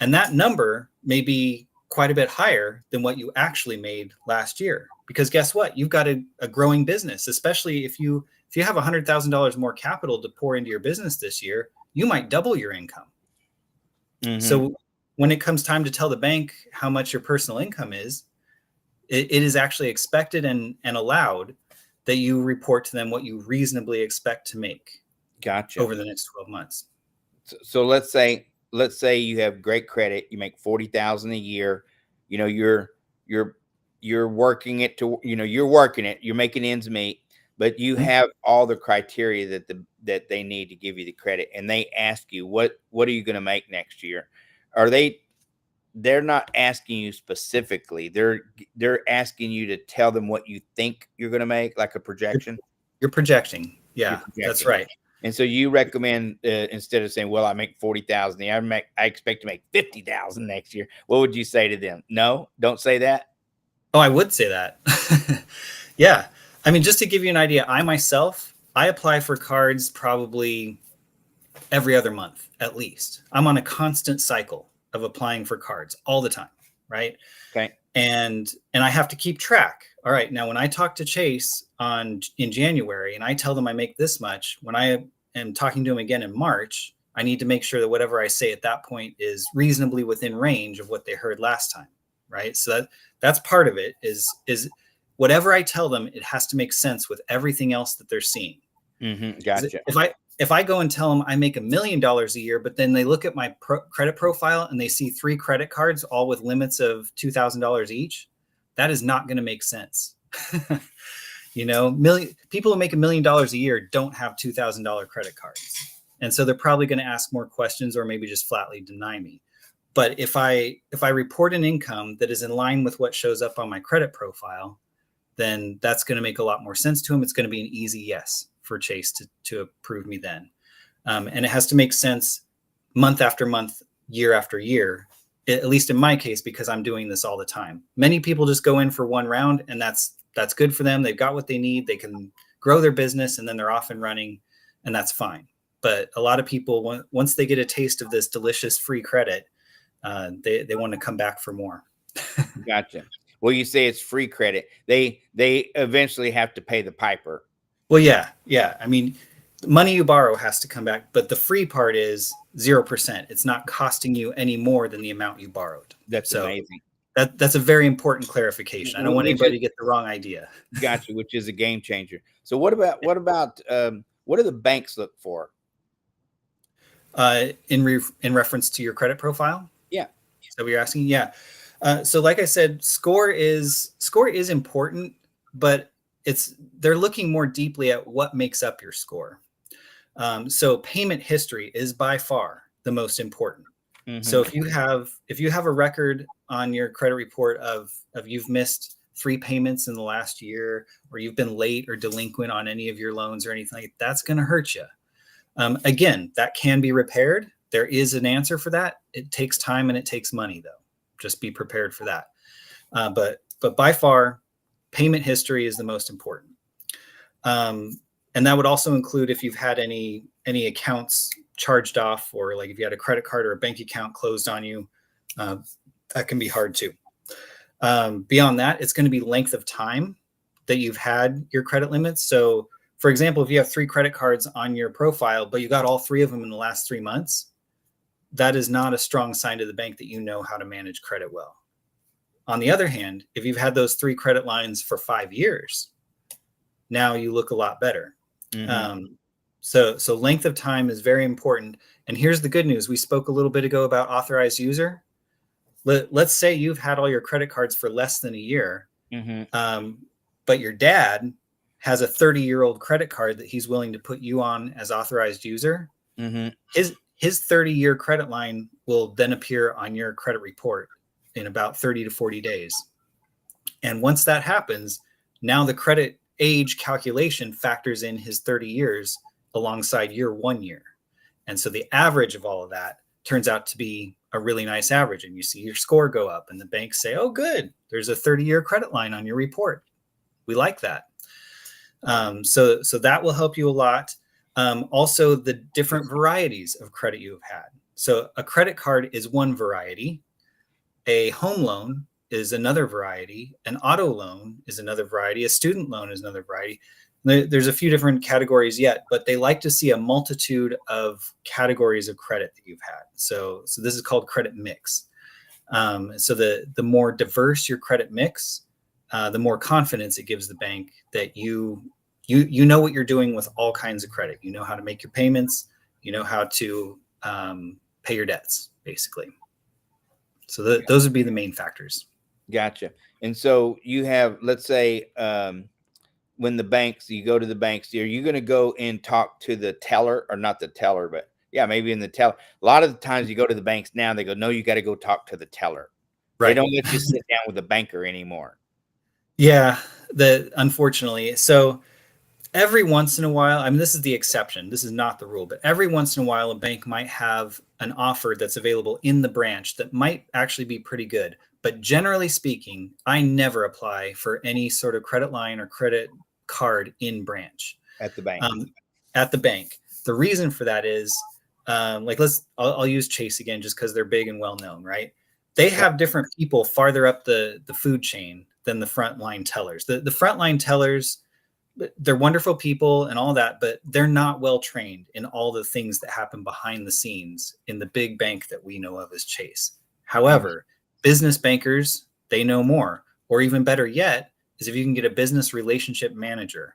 And that number may be quite a bit higher than what you actually made last year. Because guess what? You've got a growing business, especially if you have $100,000 more capital to pour into your business this year, you might double your income. So when it comes time to tell the bank how much your personal income is, it is actually expected and allowed that you report to them what you reasonably expect to make. Gotcha. Over the next 12 months. So let's say you have great credit, you make 40,000 a year, you know, you're working it to, you know, you're making ends meet, but you have all the criteria that they need to give you the credit, and they ask you, what are you going to make next year? They're not asking you specifically. They're asking you to tell them what you think you're going to make, like a projection. You're projecting. Yeah, that's right. And so you recommend, instead of saying, well, I make 40,000, I expect to make 50,000 next year. What would you say to them? No, don't say that. Oh, I would say that. Yeah. I mean, just to give you an idea, I apply for cards probably every other month, at least. I'm on a constant cycle of applying for cards all the time. Right. Okay. And I have to keep track. All right. Now, when I talk to Chase in January and I tell them I make this much, when I am talking to him again in March, I need to make sure that whatever I say at that point is reasonably within range of what they heard last time. Right. So that's part of it is whatever I tell them, it has to make sense with everything else that they're seeing. Gotcha. If I go and tell them I make $1 million a year, but then they look at my credit profile and they see 3 credit cards, all with limits of $2,000 each, that is not going to make sense. You know, people who make $1 million a year don't have $2,000 credit cards. And so they're probably going to ask more questions or maybe just flatly deny me. But if I report an income that is in line with what shows up on my credit profile, then that's going to make a lot more sense to him. It's going to be an easy yes for Chase to approve me then. And it has to make sense month after month, year after year, at least in my case, because I'm doing this all the time. Many people just go in for one round and that's good for them. They've got what they need. They can grow their business and then they're off and running, and that's fine. But a lot of people, once they get a taste of this delicious free credit, they want to come back for more. Gotcha. Well, you say it's free credit. They eventually have to pay the piper. Well, yeah. I mean, money you borrow has to come back, but the free part is 0%. It's not costing you any more than the amount you borrowed. That's amazing. That's a very important clarification. I don't want anybody to get the wrong idea. Gotcha, which is a game changer. So what about what do the banks look for? In reference to your credit profile? Yeah. So you're asking? Yeah. So like I said, score is important, but they're looking more deeply at what makes up your score. So payment history is by far the most important. So if you have a record on your credit report of you've missed 3 payments in the last year, or you've been late or delinquent on any of your loans or anything, like that's going to hurt you. Again, that can be repaired. There is an answer for that. It takes time and it takes money, though. Just be prepared for that. But by far, payment history is the most important. And that would also include if you've had any accounts charged off, or like if you had a credit card or a bank account closed on you, that can be hard too. Beyond that, it's going to be length of time that you've had your credit limits. So for example, if you have 3 credit cards on your profile, but you got all 3 of them in the last 3 months, that is not a strong sign to the bank that you know how to manage credit well. On the other hand, if you've had those 3 credit lines for 5 years, now you look a lot better. So length of time is very important. And here's the good news. We spoke a little bit ago about authorized user. Let's say you've had all your credit cards for less than a year, but your dad has a 30-year-old credit card that he's willing to put you on as authorized user. His 30-year credit line will then appear on your credit report in about 30 to 40 days. And once that happens, now the credit age calculation factors in his 30 years alongside your 1 year. And so the average of all of that turns out to be a really nice average. And you see your score go up, and the banks say, oh, good, there's a 30-year credit line on your report. We like that. So that will help you a lot. Also, the different varieties of credit you have had. So a credit card is one variety. A home loan is another variety. An auto loan is another variety. A student loan is another variety. There's a few different categories yet, but they like to see a multitude of categories of credit that you've had. So this is called credit mix. So the more diverse your credit mix, the more confidence it gives the bank that you know what you're doing with all kinds of credit. You know how to make your payments. You know how to pay your debts, basically. So those would be the main factors. Gotcha. And so you have, let's say, when you go to the banks, are you going to go and talk to the teller, or not the teller, but maybe in the teller? A lot of the times you go to the banks now, they go, no, you got to go talk to the teller. Right. They don't let you sit down with a banker anymore. Yeah, unfortunately. So every once in a while, I mean, this is the exception. This is not the rule, but every once in a while, a bank might have an offer that's available in the branch that might actually be pretty good. But generally speaking, I never apply for any sort of credit line or credit card in branch. At the bank. At the bank. The reason for that is, I'll use Chase again, just because they're big and well known, right? They have different people farther up the food chain than the frontline tellers. The frontline tellers, they're wonderful people and all that, but they're not well trained in all the things that happen behind the scenes in the big bank that we know of as Chase. However, business bankers, they know more. Or even better yet, is if you can get a business relationship manager.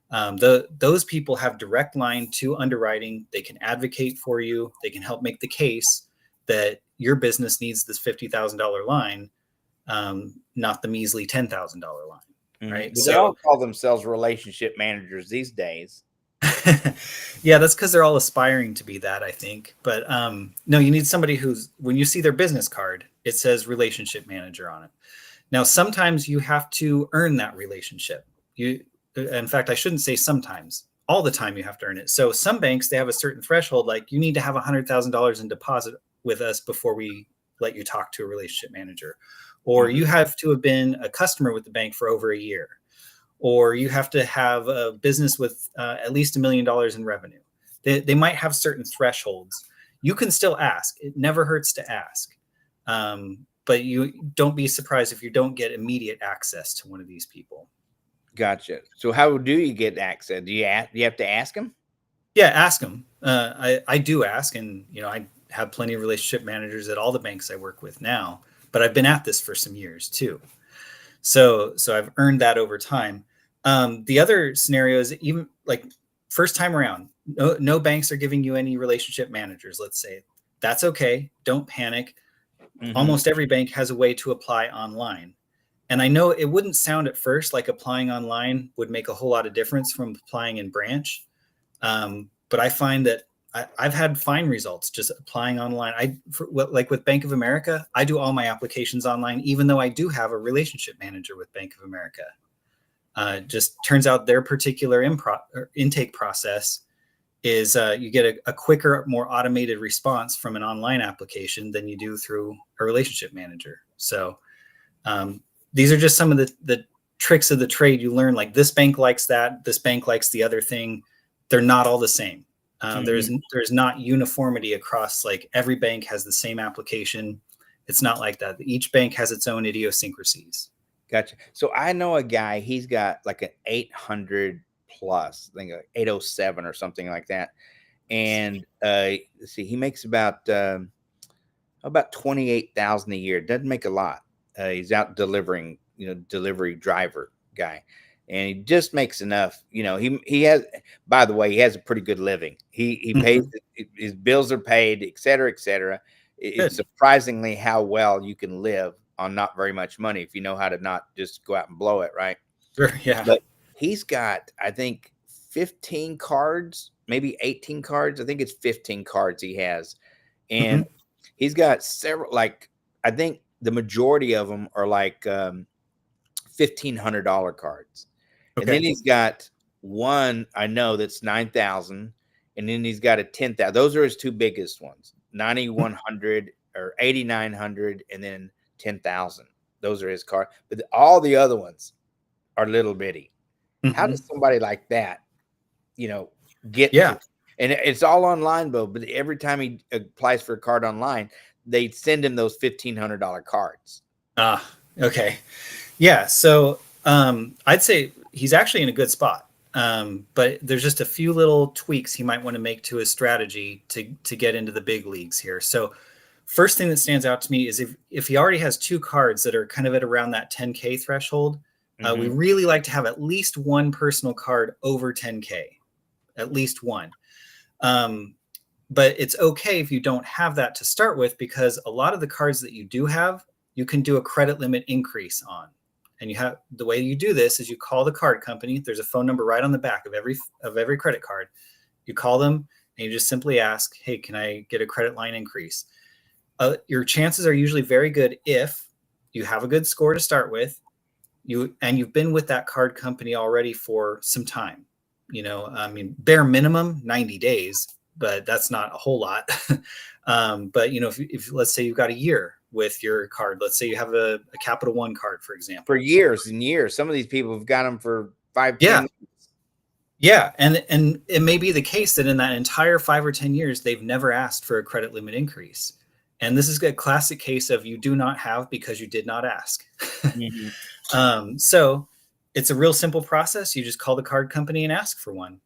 Those people have direct line to underwriting. They can advocate for you. They can help make the case that your business needs this $50,000 line, not the measly $10,000 line. Right. They all call themselves relationship managers these days. Yeah, that's because they're all aspiring to be that, I think. But no, you need somebody who's, when you see their business card, it says relationship manager on it. Now, sometimes you have to earn that relationship. In fact, I shouldn't say sometimes. All the time you have to earn it. So some banks, they have a certain threshold, like you need to have $100,000 in deposit with us before we let you talk to a relationship manager. Or you have to have been a customer with the bank for over a year. Or you have to have a business with at least $1 million in revenue. They might have certain thresholds. You can still ask. It never hurts to ask. But you don't be surprised if you don't get immediate access to one of these people. Gotcha. So how do you get access? Do you have to ask them? Yeah, ask them. I do ask, and I have plenty of relationship managers at all the banks I work with now. But I've been at this for some years too. So I've earned that over time. The other scenario is even like first time around, no banks are giving you any relationship managers, let's say. That's okay. Don't panic. Almost every bank has a way to apply online. And I know it wouldn't sound at first like applying online would make a whole lot of difference from applying in branch. But I find that I've had fine results just applying online. Like with Bank of America, I do all my applications online, even though I do have a relationship manager with Bank of America. Just turns out their particular intake process is you get a quicker, more automated response from an online application than you do through a relationship manager. So these are just some of the tricks of the trade you learn. Like this bank likes that, this bank likes the other thing. They're not all the same. There's not uniformity across, like every bank has the same application. It's not like that. Each bank has its own idiosyncrasies. Gotcha. So I know a guy, he's got like an 800 plus, I think 807 or something like that. And let's see, he makes about 28,000 a year. Doesn't make a lot. He's out delivering, delivery driver guy. And he just makes enough, he has, by the way, he has a pretty good living. He pays, his bills are paid, et cetera, et cetera. It's surprisingly how well you can live on not very much money if you know how to not just go out and blow it, right? Sure, yeah. But he's got, I think, 15 cards, maybe 18 cards. I think it's 15 cards he has. And he's got several, like, I think the majority of them are like $1,500 cards. Okay. And then he's got one I know that's 9,000, and then he's got a 10,000. Those are his two biggest ones, 9,100 or 8,900, and then 10,000. Those are his cards. But all the other ones are little bitty. How Mhm. does somebody like that, get Yeah. to? And it's all online, Bo. But every time he applies for a card online, they send him those $1,500 cards. Okay. Yeah. So I'd say he's actually in a good spot. But there's just a few little tweaks he might want to make to his strategy to get into the big leagues here. So first thing that stands out to me is if he already has two cards that are kind of at around that 10K threshold, we really like to have at least one personal card over 10K, at least one. But it's okay if you don't have that to start with, because a lot of the cards that you do have, you can do a credit limit increase on. And the way you do this is you call the card company. There's a phone number right on the back of every credit card. You call them and you just simply ask, hey, can I get a credit line increase? Your chances are usually very good if you have a good score to start with, you've been with that card company already for some time. Bare minimum 90 days, but that's not a whole lot. But if let's say you've got a year with your card, let's say you have a Capital One card, for example, for years and years. Some of these people have got them for 5, 10 yeah. years. Yeah, and it may be the case that in that entire 5 or 10 years, they've never asked for a credit limit increase. And this is a classic case of you do not have because you did not ask. So it's a real simple process. You just call the card company and ask for one.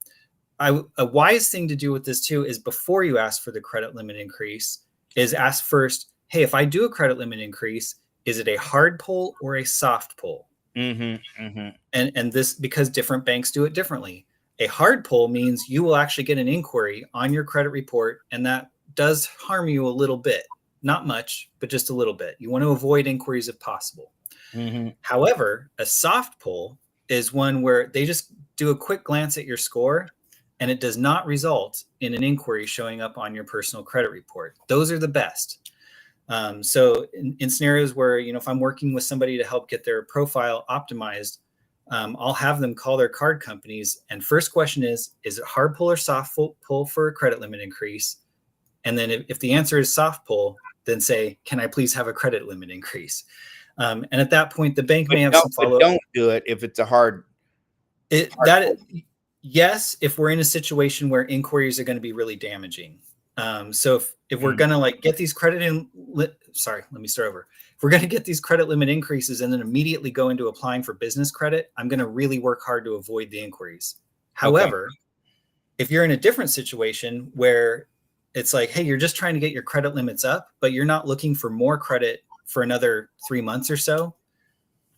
A wise thing to do with this too is before you ask for the credit limit increase is ask first, hey, if I do a credit limit increase, is it a hard pull or a soft pull? And this, because different banks do it differently. A hard pull means you will actually get an inquiry on your credit report, and that does harm you a little bit. Not much, but just a little bit. You want to avoid inquiries if possible. However, a soft pull is one where they just do a quick glance at your score and it does not result in an inquiry showing up on your personal credit report. Those are the best. So in scenarios where, if I'm working with somebody to help get their profile optimized, I'll have them call their card companies. And first question is it hard pull or soft pull for a credit limit increase? And then if the answer is soft pull, then say, can I please have a credit limit increase? And at that point, the bank may have some follow-up. Don't do it if it's a hard yes, if we're in a situation where inquiries are going to be really damaging. So if we're going to get these let me start over. If we're going to get these credit limit increases and then immediately go into applying for business credit, I'm going to really work hard to avoid the inquiries. However, if you're in a different situation where it's like, hey, you're just trying to get your credit limits up, but you're not looking for more credit for another 3 months or so,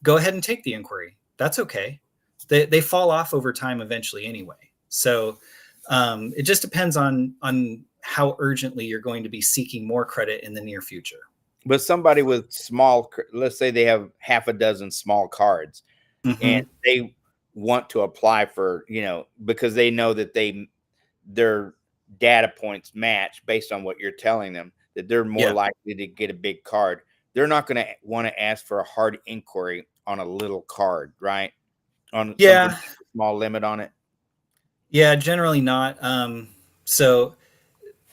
go ahead and take the inquiry. That's okay. They fall off over time eventually anyway. So it just depends on how urgently you're going to be seeking more credit in the near future. But somebody with small, let's say they have half a dozen small cards and they want to apply for, because they know that their data points match based on what you're telling them, that they're more likely to get a big card. They're not going to want to ask for a hard inquiry on a little card, right? On something small limit on it. Yeah, generally not. So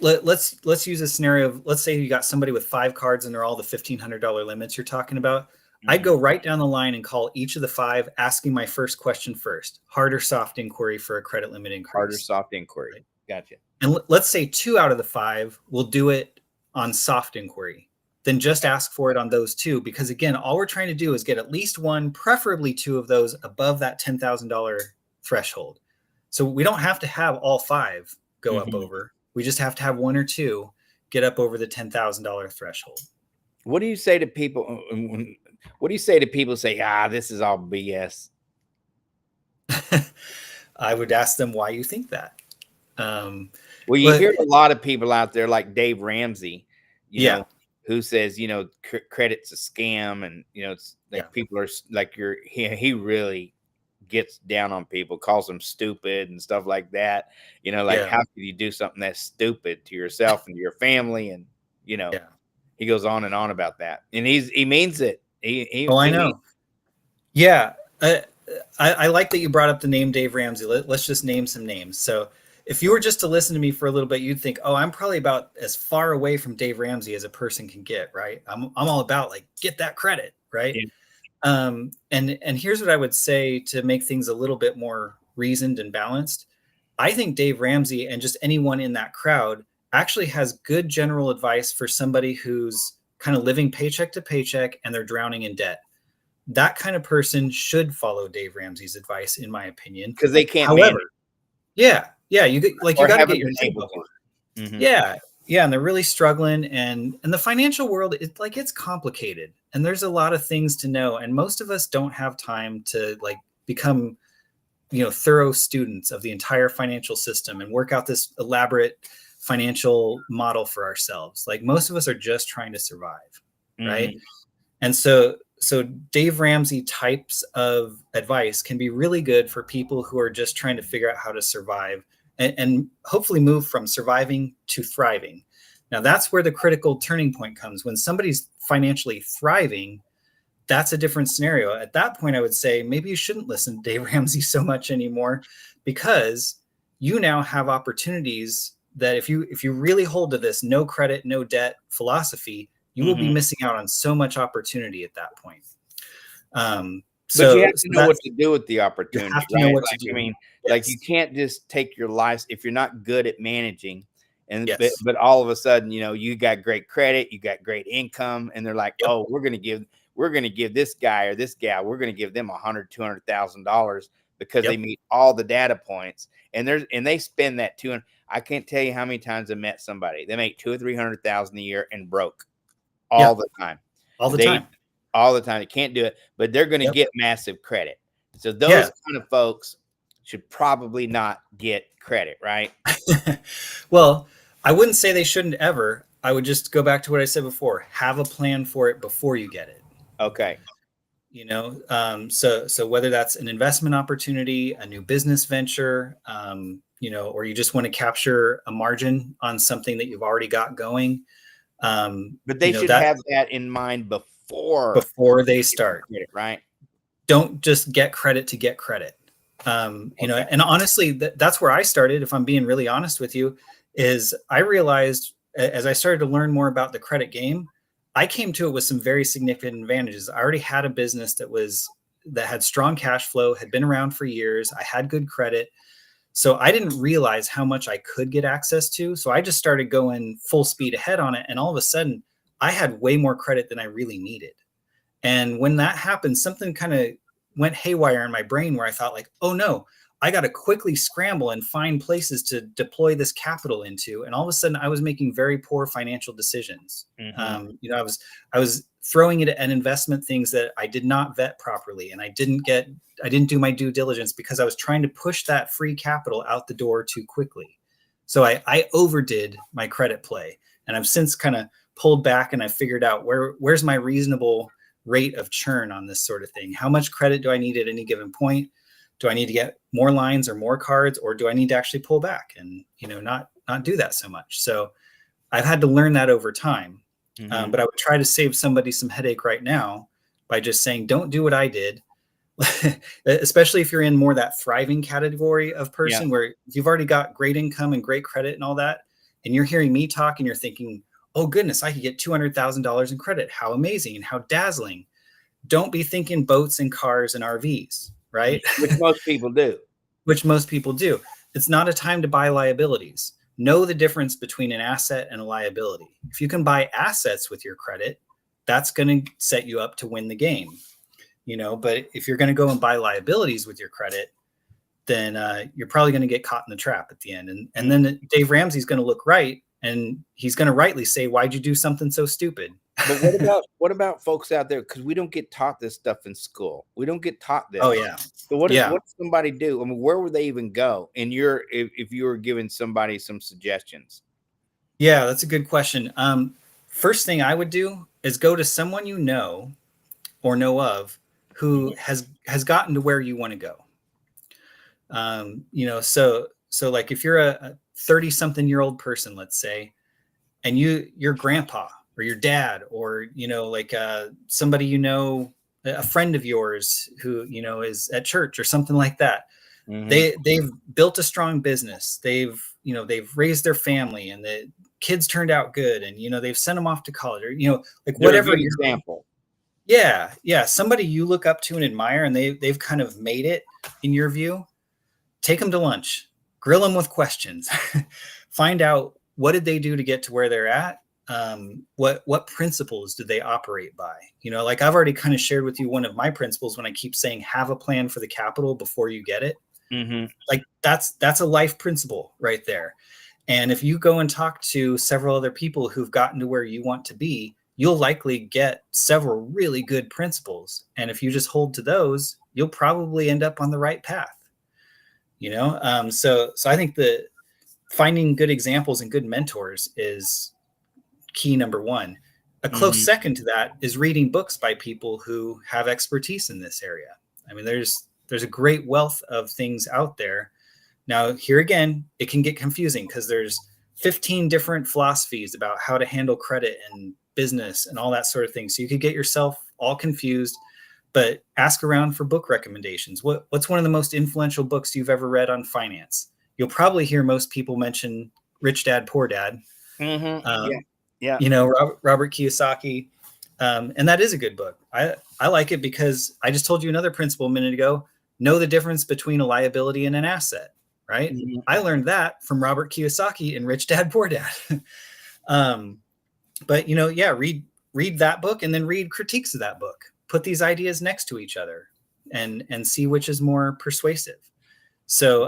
let's use a scenario of, let's say you got somebody with 5 cards and they're all the $1,500 limits you're talking about. I'd go right down the line and call each of the 5, asking my first question first: hard or soft inquiry for a credit limit increase? Hard or soft inquiry. Right. Gotcha. And let's say 2 out of the 5 will do it on soft inquiry. Then just ask for it on those 2, because again, all we're trying to do is get at least 1, preferably 2 of those above that $10,000 threshold. So we don't have to have all 5 go up over. We just have to have 1 or 2 get up over the $10,000 threshold. What do you say to people? What do you say to people who say, this is all BS? I would ask them why you think that. Well, you hear a lot of people out there like Dave Ramsey, you know, who says, credit's a scam. And, it's like people are like, he really gets down on people, calls them stupid and stuff like that. How could you do something that's stupid to yourself and to your family? And, he goes on and on about that. And he means it. I know. Yeah. I like that you brought up the name Dave Ramsey. Let's just name some names. So if you were just to listen to me for a little bit, you'd think, oh, I'm probably about as far away from Dave Ramsey as a person can get, right? I'm all about like, get that credit, right? Yeah. And here's what I would say to make things a little bit more reasoned and balanced. I think Dave Ramsey and just anyone in that crowd actually has good general advice for somebody who's kind of living paycheck to paycheck and they're drowning in debt. That kind of person should follow Dave Ramsey's advice, in my opinion. Because they can't However, manage. Yeah, you got to haven't get your been head able above to. water. Yeah, and they're really struggling, and the financial world, it's complicated, and there's a lot of things to know, and most of us don't have time to like become, thorough students of the entire financial system and work out this elaborate financial model for ourselves. Like most of us are just trying to survive, right? And so Dave Ramsey types of advice can be really good for people who are just trying to figure out how to survive and hopefully move from surviving to thriving. Now that's where the critical turning point comes. When somebody's financially thriving, that's a different scenario. At that point, I would say maybe you shouldn't listen to Dave Ramsey so much anymore, because you now have opportunities that if you really hold to this no credit, no debt philosophy, you will be missing out on so much opportunity at that point. But you have to know what to do with the opportunity. You have to know what to do. I mean, like you can't just take your life if you're not good at managing. And but all of a sudden, you got great credit, you got great income, and they're like, oh, we're gonna give this guy or this gal, we're gonna give them $100,000-$200,000 because they meet all the data points, and they spend that $200,000. I can't tell you how many times I met somebody they make $200,000 or $300,000 a year and broke all the time. All the time. They can't do it, but they're going to get massive credit. So those kind of folks should probably not get credit, right? Well, I wouldn't say they shouldn't ever. I would just go back to what I said before. Have a plan for it before you get it. Okay. So whether that's an investment opportunity, a new business venture, or you just want to capture a margin on something that you've already got going. But they should have that in mind before they start, right? Don't just get credit to get credit. And honestly, that's where I started. If I'm being really honest with you, is I realized as I started to learn more about the credit game, I came to it with some very significant advantages. I already had a business that had strong cash flow, had been around for years. I had good credit. So I didn't realize how much I could get access to. So I just started going full speed ahead on it. And all of a sudden I had way more credit than I really needed. And when that happened, something kind of went haywire in my brain where I thought like, oh no, I got to quickly scramble and find places to deploy this capital into. And all of a sudden I was making very poor financial decisions. I was throwing it at investment things that I did not vet properly. And I didn't do my due diligence because I was trying to push that free capital out the door too quickly. So I overdid my credit play, and I've since kind of pulled back and I figured out where's my reasonable rate of churn on this sort of thing. How much credit do I need at any given point? Do I need to get more lines or more cards, or do I need to actually pull back and, not do that so much? So I've had to learn that over time. But I would try to save somebody some headache right now by just saying, don't do what I did, especially if you're in more that thriving category of person where you've already got great income and great credit and all that. And you're hearing me talk and you're thinking, oh goodness, I could get $200,000 in credit. How amazing and how dazzling. Don't be thinking boats and cars and RVs, right? Which most people do. It's not a time to buy liabilities. Know the difference between an asset and a liability. If you can buy assets with your credit, that's going to set you up to win the game. But if you're going to go and buy liabilities with your credit, then you're probably going to get caught in the trap at the end. And then Dave Ramsey's going to look right, and he's going to rightly say, why'd you do something so stupid? But what about folks out there? Because we don't get taught this stuff in school. We don't get taught this. Oh yeah. So what does somebody do? I mean, where would they even go? And if you were giving somebody some suggestions? Yeah, that's a good question. First thing I would do is go to someone you know or know of who has gotten to where you want to go. So like if you're a 30-something-year-old person, let's say, and your grandpa or your dad or somebody a friend of yours who, you know, is at church or something like that. Mhm. They've built a strong business. They've raised their family, and the kids turned out good, and, you know, they've sent them off to college, or, you know, like They're a whatever good your example. yeah, somebody you look up to and admire, and they've kind of made it in your view. Take them to lunch, grill them with questions, find out what did they do to get to where they're at. What principles did they operate by? You know, like I've already kind of shared with you one of my principles when I keep saying have a plan for the capital before you get it. Mm-hmm. Like that's a life principle right there. And if you go and talk to several other people who've gotten to where you want to be, you'll likely get several really good principles. And if you just hold to those, you'll probably end up on the right path. You know, so I think that finding good examples and good mentors is key number one. A close Mhm. second to that is reading books by people who have expertise in this area. I mean, there's a great wealth of things out there. Now, here again, it can get confusing because there's 15 different philosophies about how to handle credit and business and all that sort of thing. So you could get yourself all confused, but ask around for book recommendations. What's one of the most influential books you've ever read on finance? You'll probably hear most people mention Rich Dad, Poor Dad. Mm-hmm. Um, Yeah. You know, Robert Kiyosaki. And that is a good book. I like it because I just told you another principle a minute ago. Know the difference between a liability and an asset, right? Mhm. I learned that from Robert Kiyosaki in Rich Dad, Poor Dad. But, you know, yeah, read that book and then read critiques of that book. Put these ideas next to each other and see which is more persuasive. So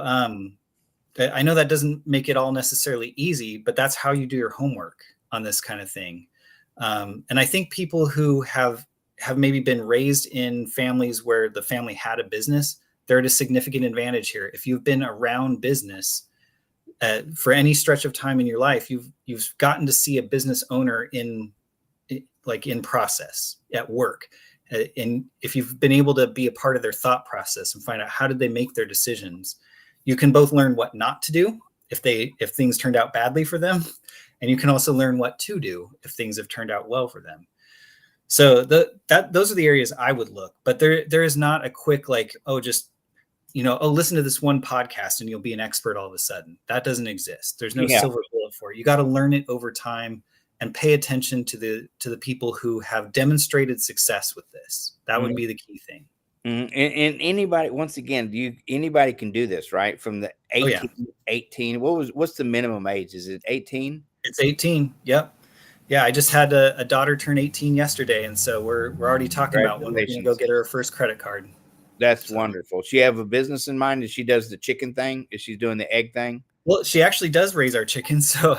I know that doesn't make it all necessarily easy, but that's how you do your homework on this kind of thing. And I think people who have maybe been raised in families where the family had a business, they're at a significant advantage here. If you've been around business for any stretch of time in your life, you've gotten to see a business owner in process at work. And if you've been able to be a part of their thought process and find out how did they make their decisions, you can both learn what not to do if things turned out badly for them, and you can also learn what to do if things have turned out well for them. So those are the areas I would look. But there is not a quick listen to this one podcast and you'll be an expert all of a sudden. That doesn't exist. There's no silver bullet for it. You got to learn it over time and pay attention to the people who have demonstrated success with this. That would be the key thing. Mm-hmm. And anybody, once again, anybody can do this, right? From the 18, what's the minimum age? Is it 18? It's 18. Yep. Yeah, I just had a daughter turn 18 yesterday, and so we're already talking about when we're going to go get her first credit card. That's wonderful. She have a business in mind, and she does the chicken thing. Is she doing the egg thing? Well, she actually does raise our chickens, so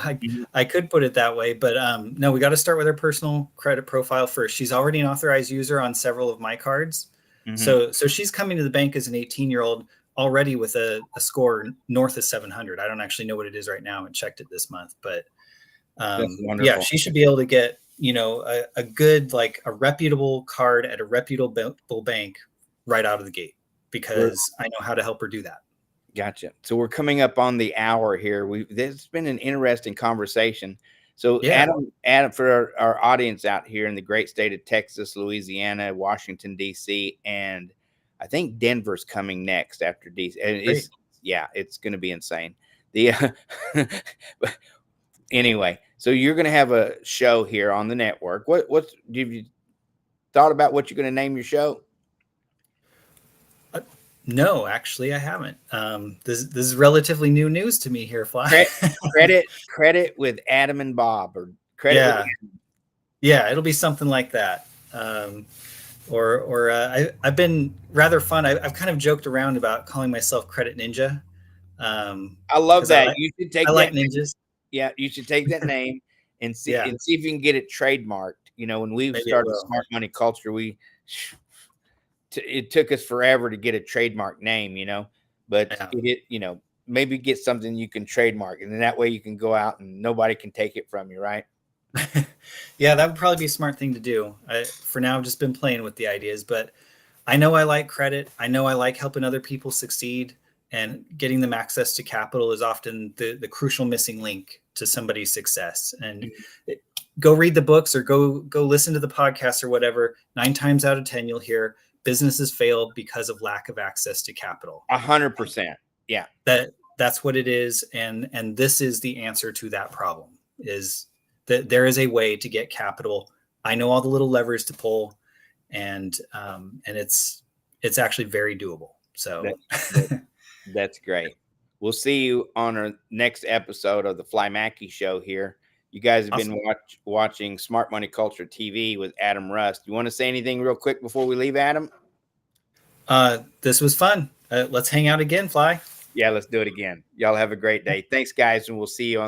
I could put it that way. But no, we got to start with her personal credit profile first. She's already an authorized user on several of my cards. Mm-hmm. So she's coming to the bank as an 18-year-old already with a score north of 700. I don't actually know what it is right now. I checked it this month, but yeah, she should be able to get, a good, like a reputable card at a reputable bank right out of the gate, because I know how to help her do that. Gotcha. So we're coming up on the hour here. This has been an interesting conversation. So yeah. Adam, for our audience out here in the great state of Texas, Louisiana, Washington, D.C., and I think Denver's coming next after D.C. It's going to be insane. Anyway, so you're going to have a show here on the network. Have you thought about what you're going to name your show? No, actually, I haven't. This is relatively new news to me here, Fly. Credit with Adam and Bob, or credit. Yeah, yeah, it'll be something like that. I've been rather fun. I've kind of joked around about calling myself Credit Ninja. I love that. You should take. I like ninjas. Yeah, you should take that name and see if you can get it trademarked. When we started Smart Money Culture, it took us forever to get a trademark name, but maybe get something you can trademark, and then that way you can go out and nobody can take it from you, right? Yeah, that would probably be a smart thing to do. For now, I've just been playing with the ideas, but I know I like credit. I know I like helping other people succeed, and getting them access to capital is often the crucial missing link to somebody's success. And go read the books or go listen to the podcast or whatever. 9 times out of 10, you'll hear businesses fail because of lack of access to capital. 100%. Yeah. That's what it is. And this is the answer to that problem, is that there is a way to get capital. I know all the little levers to pull, and it's actually very doable. So That's great. We'll see you on our next episode of the Fly Mackey Show here. You guys have been watching Smart Money Culture TV with Adam Rust. You want to say anything real quick before we leave, Adam? This was fun. Let's hang out again, Fly. Yeah, let's do it again. Y'all have a great day. Thanks, guys, and we'll see you on